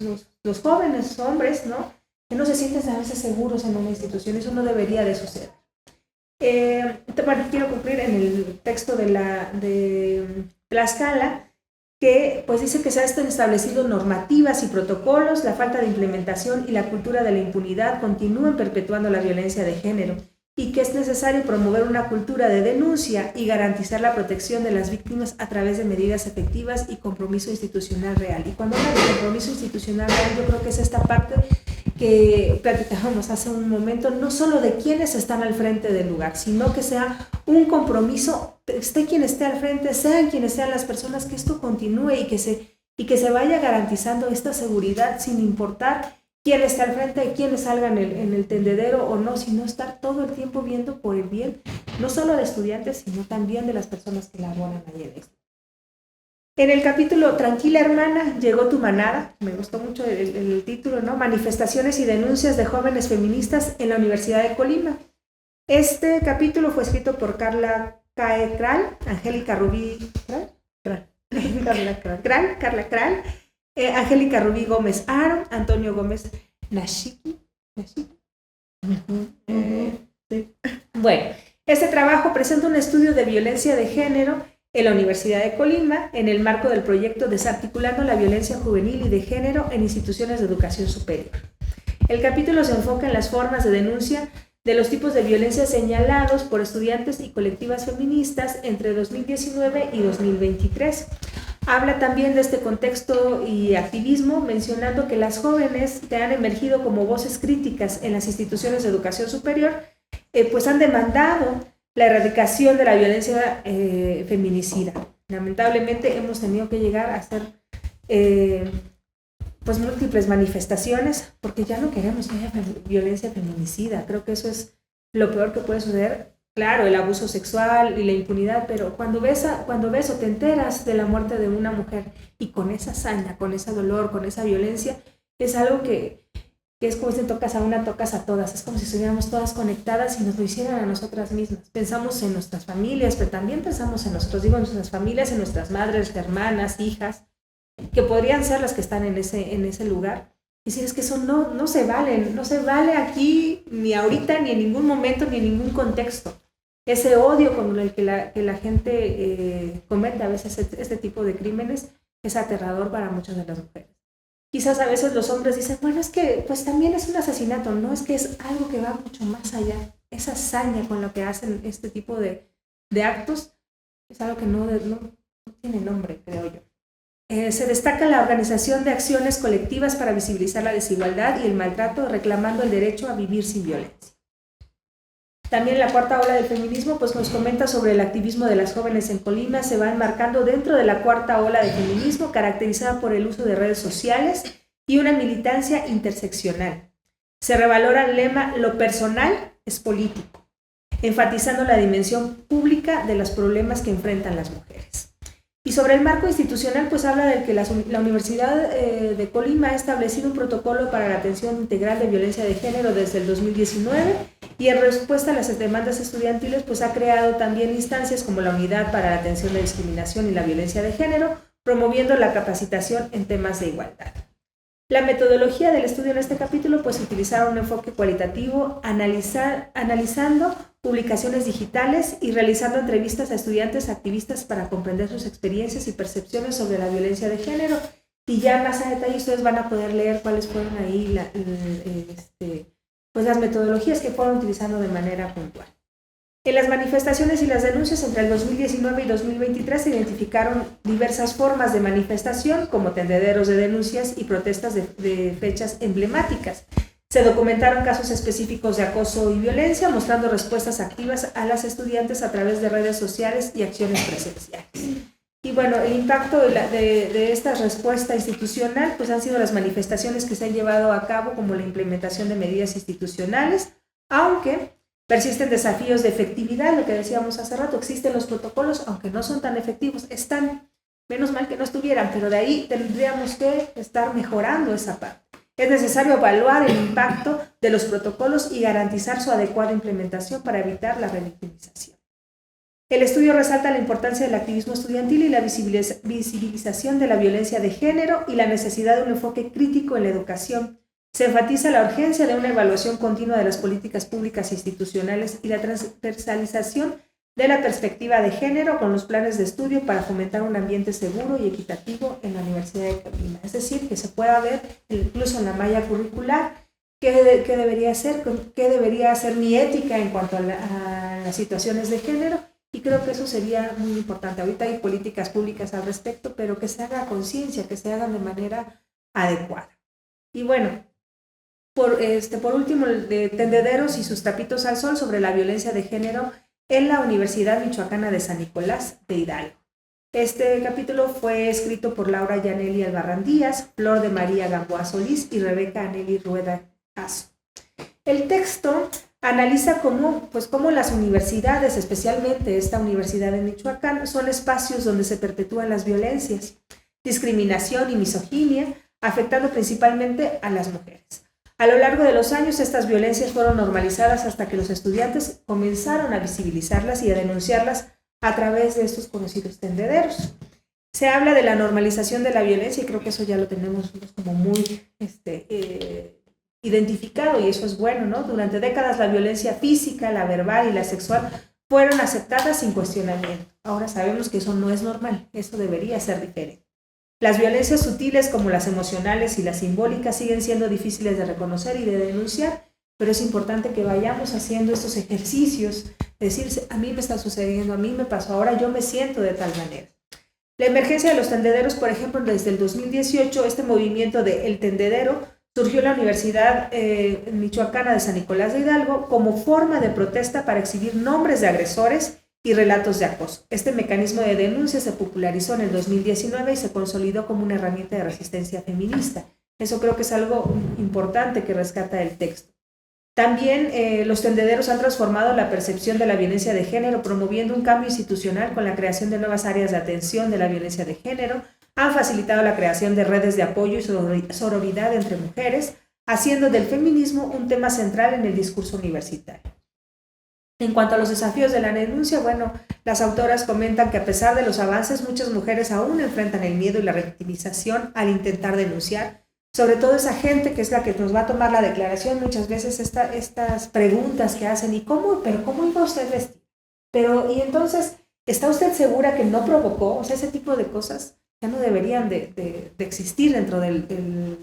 jóvenes hombres, ¿no? Que no se sienten a veces seguros en una institución. Eso no debería de suceder. Bueno, quiero cumplir en el texto de Tlaxcala, que pues dice que se han establecido normativas y protocolos, la falta de implementación y la cultura de la impunidad continúan perpetuando la violencia de género y que es necesario promover una cultura de denuncia y garantizar la protección de las víctimas a través de medidas efectivas y compromiso institucional real. Y cuando hablo de compromiso institucional real, yo creo que es esta parte que platicábamos hace un momento, no solo de quienes están al frente del lugar, sino que sea un compromiso, esté quien esté al frente, sean quienes sean las personas, que esto continúe y que se vaya garantizando esta seguridad sin importar quién está al frente y quiénes salgan en el tendedero o no, sino estar todo el tiempo viendo por el bien, no solo de estudiantes, sino también de las personas que laboran ahí en esto. En el capítulo Tranquila hermana, llegó tu manada, me gustó mucho el título, ¿no? Manifestaciones y denuncias de jóvenes feministas en la Universidad de Colima. Este capítulo fue escrito por Carla Kral, Angélica Rubí Angélica Rubí Gómez Aro, Antonio Gómez Nashiki, Sí. Bueno, este trabajo presenta un estudio de violencia de género en la Universidad de Colima en el marco del proyecto Desarticulando la violencia juvenil y de género en instituciones de educación superior. El capítulo se enfoca en las formas de denuncia de los tipos de violencia señalados por estudiantes y colectivas feministas entre 2019 y 2023. Habla también de este contexto y activismo, mencionando que las jóvenes que han emergido como voces críticas en las instituciones de educación superior, pues han demandado la erradicación de la violencia feminicida. Lamentablemente hemos tenido que llegar a hacer pues múltiples manifestaciones porque ya no queremos que haya violencia feminicida. Creo que eso es lo peor que puede suceder. Claro, el abuso sexual y la impunidad, pero cuando ves o te enteras de la muerte de una mujer y con esa hazaña, con ese dolor, con esa violencia, es algo que es como si tocas a una, tocas a todas. Es como si estuviéramos todas conectadas y nos lo hicieran a nosotras mismas. Pensamos en nuestras familias, pero también pensamos en nosotros, digo, en nuestras familias, en nuestras madres, hermanas, hijas, que podrían ser las que están en ese lugar. Y si es que eso no se vale, no se vale aquí, ni ahorita, ni en ningún momento, ni en ningún contexto. Ese odio con el que la gente comete a veces este tipo de crímenes es aterrador para muchas de las mujeres. Quizás a veces los hombres dicen, bueno, es que pues también es un asesinato, no, es que es algo que va mucho más allá. Esa hazaña con lo que hacen este tipo de actos es algo que no tiene nombre, creo yo. Se destaca la organización de acciones colectivas para visibilizar la desigualdad y el maltrato, reclamando el derecho a vivir sin violencia. También la cuarta ola del feminismo pues nos comenta sobre el activismo de las jóvenes en Colima. Se va enmarcando dentro de la cuarta ola del feminismo, caracterizada por el uso de redes sociales y una militancia interseccional. Se revalora el lema "lo personal es político", enfatizando la dimensión pública de los problemas que enfrentan las mujeres. Y sobre el marco institucional, pues habla de que la Universidad de Colima ha establecido un protocolo para la atención integral de violencia de género desde el 2019 y en respuesta a las demandas estudiantiles, pues ha creado también instancias como la Unidad para la Atención de Discriminación y la Violencia de Género, promoviendo la capacitación en temas de igualdad. La metodología del estudio en este capítulo, pues utilizaron un enfoque cualitativo, analizando publicaciones digitales y realizando entrevistas a estudiantes activistas para comprender sus experiencias y percepciones sobre la violencia de género. Y ya más a detalle ustedes van a poder leer cuáles fueron ahí pues las metodologías que fueron utilizando de manera puntual. En las manifestaciones y las denuncias entre el 2019 y 2023 se identificaron diversas formas de manifestación como tendederos de denuncias y protestas de fechas emblemáticas. Se documentaron casos específicos de acoso y violencia, mostrando respuestas activas a las estudiantes a través de redes sociales y acciones presenciales. Y bueno, el impacto de esta respuesta institucional pues han sido las manifestaciones que se han llevado a cabo, como la implementación de medidas institucionales, aunque persisten desafíos de efectividad, lo que decíamos hace rato, existen los protocolos, aunque no son tan efectivos, están, menos mal que no estuvieran, pero de ahí tendríamos que estar mejorando esa parte. Es necesario evaluar el impacto de los protocolos y garantizar su adecuada implementación para evitar la revictimización. El estudio resalta la importancia del activismo estudiantil y la visibilización de la violencia de género y la necesidad de un enfoque crítico en la educación. Se enfatiza la urgencia de una evaluación continua de las políticas públicas e institucionales y la transversalización de la perspectiva de género con los planes de estudio para fomentar un ambiente seguro y equitativo en la Universidad de Colima. Es decir, que se pueda ver incluso en la malla curricular qué debería ser mi ética en cuanto a las situaciones de género, y creo que eso sería muy importante. Ahorita hay políticas públicas al respecto, pero que se haga conciencia, que se hagan de manera adecuada. Y bueno, por último, de tendederos y sus tapitos al sol sobre la violencia de género en la Universidad Michoacana de San Nicolás de Hidalgo. Este capítulo fue escrito por Laura Yaneli Albarrán Díaz, Flor de María Gamboa Solís y Rebeca Aneli Rueda Caso. El texto analiza cómo las universidades, especialmente esta universidad de Michoacán, son espacios donde se perpetúan las violencias, discriminación y misoginia, afectando principalmente a las mujeres. A lo largo de los años, estas violencias fueron normalizadas hasta que los estudiantes comenzaron a visibilizarlas y a denunciarlas a través de estos conocidos tendederos. Se habla de la normalización de la violencia y creo que eso ya lo tenemos como muy identificado, y eso es bueno, ¿no? Durante décadas la violencia física, la verbal y la sexual fueron aceptadas sin cuestionamiento. Ahora sabemos que eso no es normal, eso debería ser diferente. Las violencias sutiles como las emocionales y las simbólicas siguen siendo difíciles de reconocer y de denunciar, pero es importante que vayamos haciendo estos ejercicios, de decir, a mí me está sucediendo, a mí me pasó, ahora yo me siento de tal manera. La emergencia de los tendederos, por ejemplo, desde el 2018, este movimiento de El Tendedero surgió en la Universidad Michoacana de San Nicolás de Hidalgo como forma de protesta para exhibir nombres de agresores y relatos de acoso. Este mecanismo de denuncia se popularizó en el 2019 y se consolidó como una herramienta de resistencia feminista. Eso creo que es algo importante que rescata el texto. También los tendederos han transformado la percepción de la violencia de género, promoviendo un cambio institucional con la creación de nuevas áreas de atención de la violencia de género, han facilitado la creación de redes de apoyo y sororidad entre mujeres, haciendo del feminismo un tema central en el discurso universitario. En cuanto a los desafíos de la denuncia, bueno, las autoras comentan que a pesar de los avances, muchas mujeres aún enfrentan el miedo y la revictimización al intentar denunciar. Sobre todo esa gente que es la que nos va a tomar la declaración, muchas veces estas preguntas que hacen, ¿pero cómo iba usted vestido? Y entonces, ¿está usted segura que no provocó? O sea, ese tipo de cosas ya no deberían de existir dentro de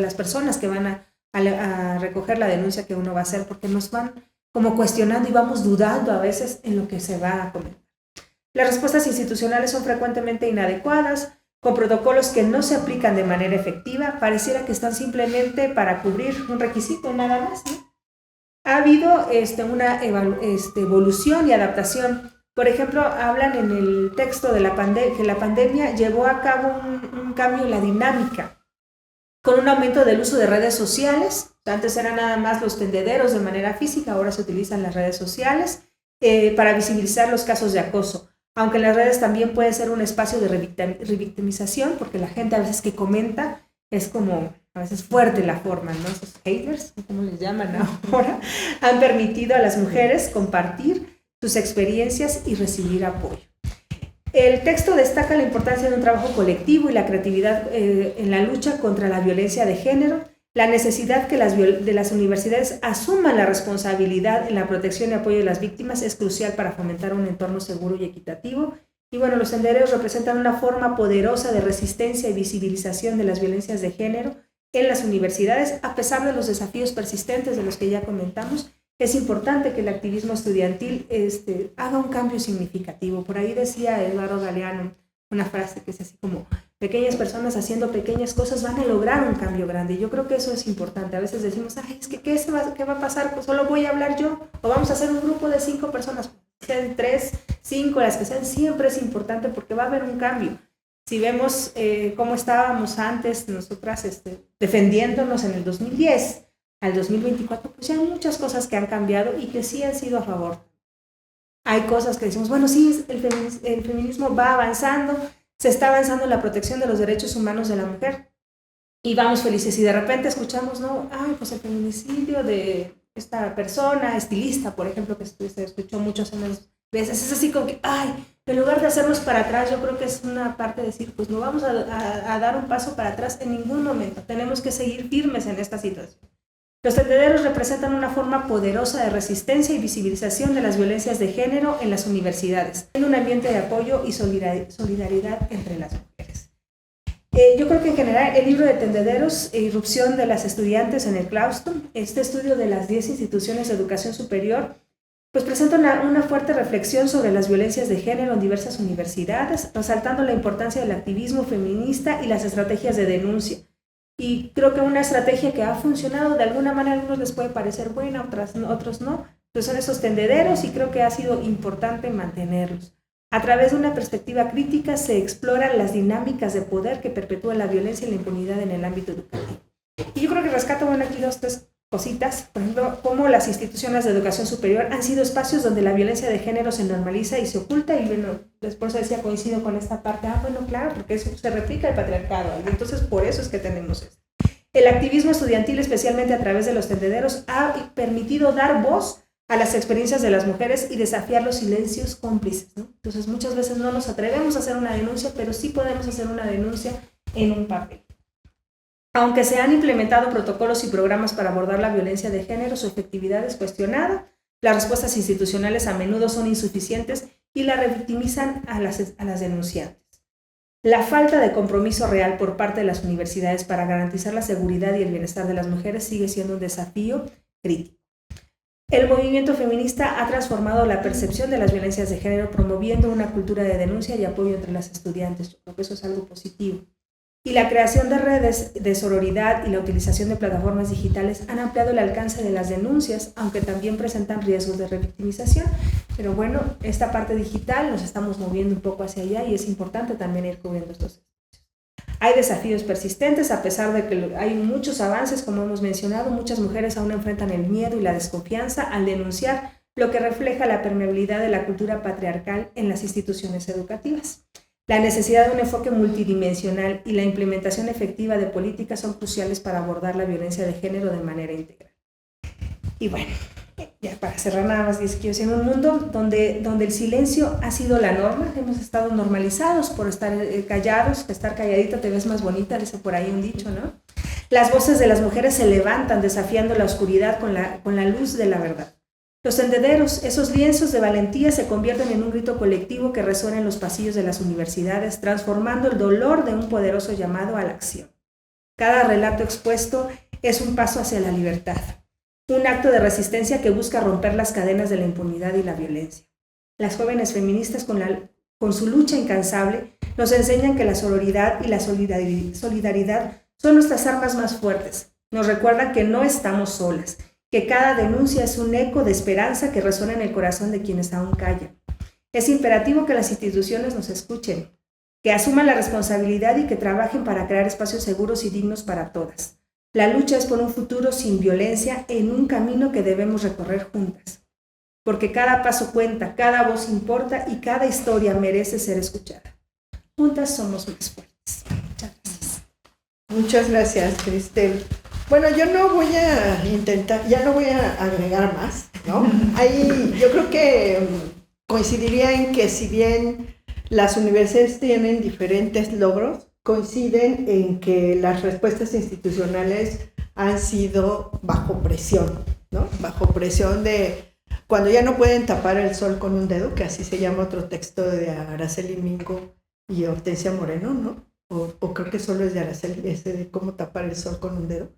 las personas que van a recoger la denuncia que uno va a hacer, porque nos van como cuestionando y vamos dudando a veces en lo que se va a comentar. Las respuestas institucionales son frecuentemente inadecuadas, con protocolos que no se aplican de manera efectiva, pareciera que están simplemente para cubrir un requisito nada más, ¿no? Ha habido una evolución y adaptación. Por ejemplo, hablan en el texto de que la pandemia llevó a cabo un cambio en la dinámica, con un aumento del uso de redes sociales. Antes eran nada más los tendederos de manera física, ahora se utilizan las redes sociales para visibilizar los casos de acoso. Aunque en las redes también puede ser un espacio de revictimización, porque la gente a veces que comenta es como, a veces fuerte la forma, ¿no? Esos haters, ¿cómo les llaman ahora? Han permitido a las mujeres compartir sus experiencias y recibir apoyo. El texto destaca la importancia de un trabajo colectivo y la creatividad en la lucha contra la violencia de género, la necesidad que de las universidades asuman la responsabilidad en la protección y apoyo de las víctimas es crucial para fomentar un entorno seguro y equitativo. Y bueno, los tendederos representan una forma poderosa de resistencia y visibilización de las violencias de género en las universidades, a pesar de los desafíos persistentes de los que ya comentamos. Es importante que el activismo estudiantil haga un cambio significativo. Por ahí decía Eduardo Galeano una frase que es así como: pequeñas personas haciendo pequeñas cosas van a lograr un cambio grande. Y yo creo que eso es importante. A veces decimos, es que ¿qué va a pasar? Pues solo voy a hablar yo, o vamos a hacer un grupo de 5 personas, sean 3, 5, las que sean, siempre es importante porque va a haber un cambio. Si vemos cómo estábamos antes, nosotras defendiéndonos en el 2010 al 2024, pues ya hay muchas cosas que han cambiado y que sí han sido a favor. Hay cosas que decimos, bueno, sí, el feminismo va avanzando, se está avanzando en la protección de los derechos humanos de la mujer y vamos felices. Y de repente escuchamos, pues el feminicidio de esta persona, estilista, por ejemplo, que se escuchó muchas veces, es así como que, en lugar de hacernos para atrás, yo creo que es una parte de decir, pues no vamos a dar un paso para atrás en ningún momento, tenemos que seguir firmes en esta situación. Los tendederos representan una forma poderosa de resistencia y visibilización de las violencias de género en las universidades, en un ambiente de apoyo y solidaridad entre las mujeres. Yo creo que en general el libro de Tendederos, Irrupción de las estudiantes en el claustro, este estudio de las 10 instituciones de educación superior, pues presenta una fuerte reflexión sobre las violencias de género en diversas universidades, resaltando la importancia del activismo feminista y las estrategias de denuncia. Y creo que una estrategia que ha funcionado, de alguna manera a algunos les puede parecer buena, otros no, pues son esos tendederos y creo que ha sido importante mantenerlos. A través de una perspectiva crítica se exploran las dinámicas de poder que perpetúan la violencia y la impunidad en el ámbito educativo. Y yo creo que rescato aquí 2, 3 cositas, por ejemplo, cómo las instituciones de educación superior han sido espacios donde la violencia de género se normaliza y se oculta, y bueno, después decía, coincido con esta parte, claro, porque eso se replica el patriarcado, y entonces por eso es que tenemos esto. El activismo estudiantil, especialmente a través de los tendederos, ha permitido dar voz a las experiencias de las mujeres y desafiar los silencios cómplices, ¿no? Entonces muchas veces no nos atrevemos a hacer una denuncia, pero sí podemos hacer una denuncia en un papel. Aunque se han implementado protocolos y programas para abordar la violencia de género, su efectividad es cuestionada, las respuestas institucionales a menudo son insuficientes y la revictimizan a las denunciantes. La falta de compromiso real por parte de las universidades para garantizar la seguridad y el bienestar de las mujeres sigue siendo un desafío crítico. El movimiento feminista ha transformado la percepción de las violencias de género, promoviendo una cultura de denuncia y apoyo entre las estudiantes. Yo creo que eso es algo positivo. Y la creación de redes de sororidad y la utilización de plataformas digitales han ampliado el alcance de las denuncias, aunque también presentan riesgos de revictimización. Pero bueno, esta parte digital nos estamos moviendo un poco hacia allá y es importante también ir cubriendo estos espacios. Hay desafíos persistentes, a pesar de que hay muchos avances, como hemos mencionado, muchas mujeres aún enfrentan el miedo y la desconfianza al denunciar, lo que refleja la permeabilidad de la cultura patriarcal en las instituciones educativas. La necesidad de un enfoque multidimensional y la implementación efectiva de políticas son cruciales para abordar la violencia de género de manera integral. Y bueno, ya para cerrar nada más, quiero decir, en un mundo donde el silencio ha sido la norma, hemos estado normalizados por estar callados, que estar calladita te ves más bonita, dice por ahí un dicho, ¿no? Las voces de las mujeres se levantan desafiando la oscuridad con la luz de la verdad. Los tendederos, esos lienzos de valentía, se convierten en un grito colectivo que resuena en los pasillos de las universidades, transformando el dolor de un poderoso llamado a la acción. Cada relato expuesto es un paso hacia la libertad, un acto de resistencia que busca romper las cadenas de la impunidad y la violencia. Las jóvenes feministas, con su lucha incansable, nos enseñan que la sororidad y la solidaridad son nuestras armas más fuertes. Nos recuerdan que no estamos solas, que cada denuncia es un eco de esperanza que resuena en el corazón de quienes aún callan. Es imperativo que las instituciones nos escuchen, que asuman la responsabilidad y que trabajen para crear espacios seguros y dignos para todas. La lucha es por un futuro sin violencia en un camino que debemos recorrer juntas, porque cada paso cuenta, cada voz importa y cada historia merece ser escuchada. Juntas somos más fuertes. Muchas gracias. Muchas gracias, Cristel. Bueno, yo no voy a intentar, ya no voy a agregar más, ¿no? Ahí yo creo que coincidiría en que si bien las universidades tienen diferentes logros, coinciden en que las respuestas institucionales han sido bajo presión, ¿no? Bajo presión de cuando ya no pueden tapar el sol con un dedo, que así se llama otro texto de Araceli Mingo y Hortensia Moreno, ¿no? O creo que solo es de Araceli, ese de cómo tapar el sol con un dedo.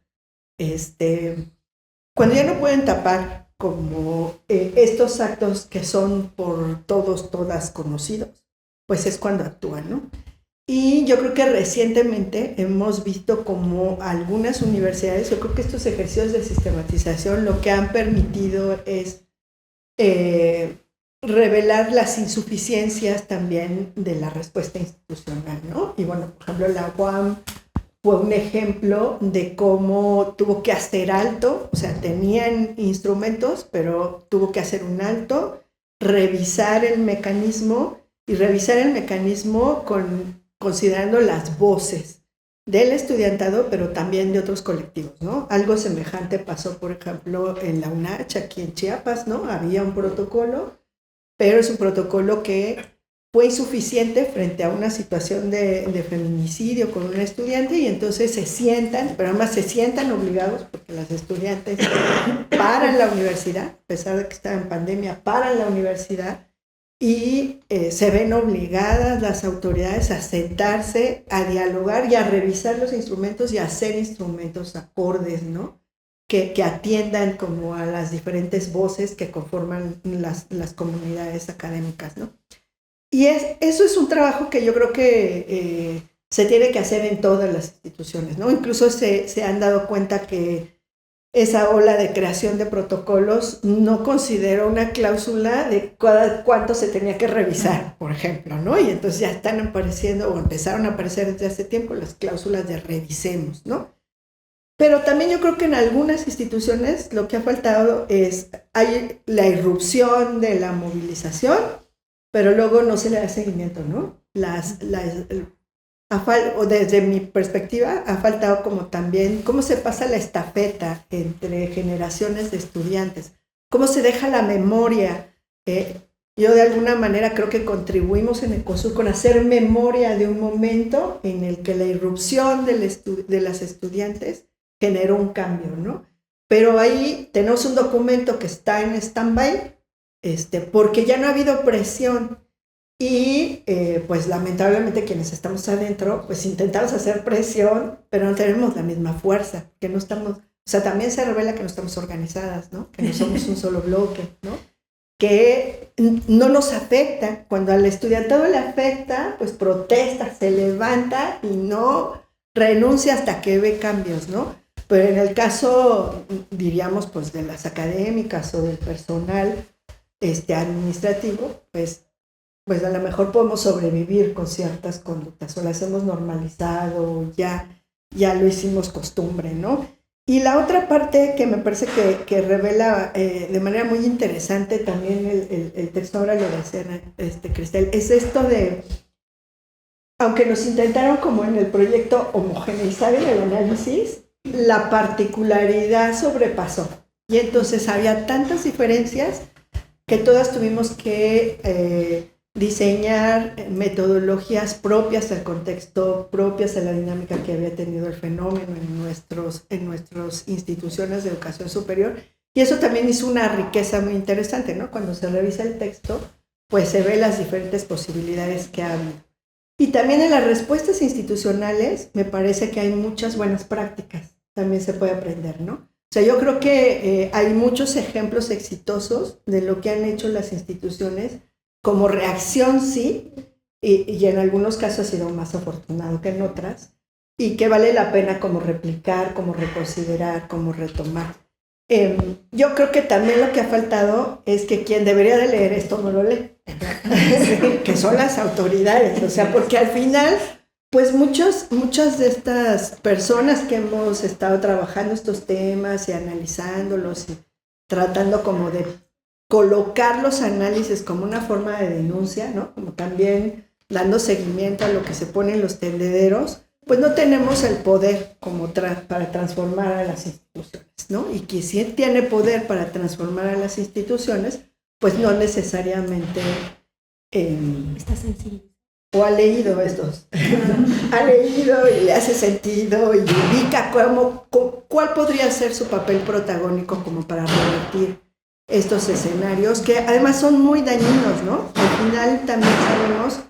Cuando ya no pueden tapar como estos actos que son por todos, todas conocidos, pues es cuando actúan, ¿no? Y yo creo que recientemente hemos visto como algunas universidades, yo creo que estos ejercicios de sistematización lo que han permitido es revelar las insuficiencias también de la respuesta institucional, ¿no? Y bueno, por ejemplo, la UAM fue un ejemplo de cómo tuvo que hacer alto, o sea, tenían instrumentos, pero tuvo que hacer un alto, revisar el mecanismo considerando las voces del estudiantado, pero también de otros colectivos, ¿no? Algo semejante pasó, por ejemplo, en la UNACH, aquí en Chiapas, ¿no? Había un protocolo, pero es un protocolo que fue insuficiente frente a una situación de feminicidio con una estudiante y entonces se sientan, pero además se sientan obligados porque las estudiantes paran la universidad, a pesar de que están en pandemia, paran la universidad y se ven obligadas las autoridades a sentarse, a dialogar y a revisar los instrumentos y a hacer instrumentos acordes, ¿no? Que atiendan como a las diferentes voces que conforman las comunidades académicas, ¿no? Y eso es un trabajo que yo creo que se tiene que hacer en todas las instituciones, ¿no? Incluso se han dado cuenta que esa ola de creación de protocolos no consideró una cláusula de cuánto se tenía que revisar, por ejemplo, ¿no? Y entonces ya están apareciendo o empezaron a aparecer desde hace tiempo las cláusulas de revisemos, ¿no? Pero también yo creo que en algunas instituciones lo que ha faltado hay la irrupción de la movilización, pero luego no se le da seguimiento, ¿no? O desde mi perspectiva, ha faltado como también cómo se pasa la estafeta entre generaciones de estudiantes, cómo se deja la memoria Yo de alguna manera creo que contribuimos en Ecosur con hacer memoria de un momento en el que la irrupción de las estudiantes generó un cambio, ¿no? Pero ahí tenemos un documento que está en stand-by, porque ya no ha habido presión y pues lamentablemente quienes estamos adentro, pues intentamos hacer presión, pero no tenemos la misma fuerza, que no estamos, o sea, también se revela que no estamos organizadas, ¿no? Que no somos un solo bloque, ¿no? Que no nos afecta. Cuando al estudiantado le afecta, pues protesta, se levanta y no renuncia hasta que ve cambios, ¿no? Pero en el caso, diríamos, pues de las académicas o del personal administrativo, pues a lo mejor podemos sobrevivir con ciertas conductas o las hemos normalizado, ya lo hicimos costumbre, ¿no? Y la otra parte que me parece que revela de manera muy interesante también el texto, ahora lo decía Cristel, es esto de, aunque nos intentaron como en el proyecto homogeneizar en el análisis, la particularidad sobrepasó. Y entonces había tantas diferencias que todas tuvimos que diseñar metodologías propias al contexto, propias a la dinámica que había tenido el fenómeno en nuestras instituciones de educación superior. Y eso también hizo una riqueza muy interesante, ¿no? Cuando se revisa el texto, pues se ve las diferentes posibilidades que ha habido. Y también en las respuestas institucionales me parece que hay muchas buenas prácticas, también se puede aprender, ¿no? O sea, yo creo que hay muchos ejemplos exitosos de lo que han hecho las instituciones como reacción, sí, y en algunos casos ha sido más afortunado que en otras, y que vale la pena como replicar, como reconsiderar, como retomar. Yo creo que también lo que ha faltado es que quien debería de leer esto no lo lee, que son las autoridades, o sea, porque al final, pues muchas de estas personas que hemos estado trabajando estos temas y analizándolos y tratando como de colocar los análisis como una forma de denuncia, ¿no? Como también dando seguimiento a lo que se pone en los tendederos, pues no tenemos el poder como para transformar a las instituciones, ¿no? Y quien sí tiene poder para transformar a las instituciones, pues no necesariamente Está sensible. o ha leído estos, ha leído y le hace sentido y ubica cuál podría ser su papel protagónico como para revertir estos escenarios que además son muy dañinos, ¿no? Al final también sabemos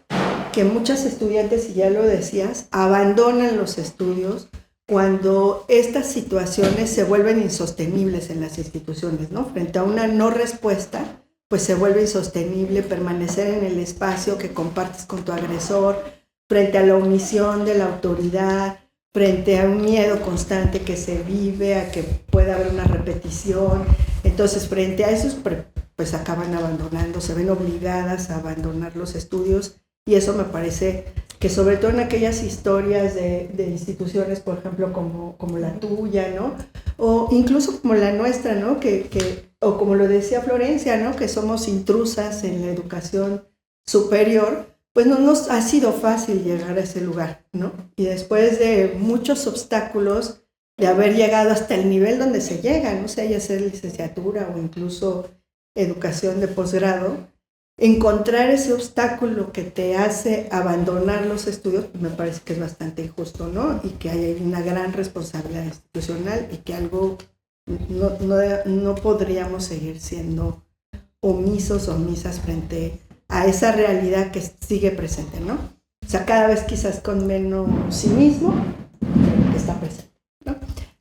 que muchas estudiantes, y ya lo decías, abandonan los estudios cuando estas situaciones se vuelven insostenibles en las instituciones, ¿no? Frente a una no respuesta, pues se vuelve insostenible permanecer en el espacio que compartes con tu agresor, frente a la omisión de la autoridad, frente a un miedo constante que se vive, a que pueda haber una repetición. Entonces, frente a eso, pues acaban abandonando, se ven obligadas a abandonar los estudios, y eso me parece que sobre todo en aquellas historias de instituciones, por ejemplo, como la tuya, ¿no? O incluso como la nuestra, ¿no? O como lo decía Florencia, ¿no? Que somos intrusas en la educación superior, pues no nos ha sido fácil llegar a ese lugar, ¿no? Y después de muchos obstáculos, de haber llegado hasta el nivel donde se llega, no sé, ya sea licenciatura o incluso educación de posgrado, encontrar ese obstáculo que te hace abandonar los estudios, me parece que es bastante injusto, ¿no? Y que hay una gran responsabilidad institucional y que algo no podríamos seguir siendo omisos o omisas frente a esa realidad que sigue presente, ¿no? O sea, cada vez quizás con menos cinismo, pero que está presente.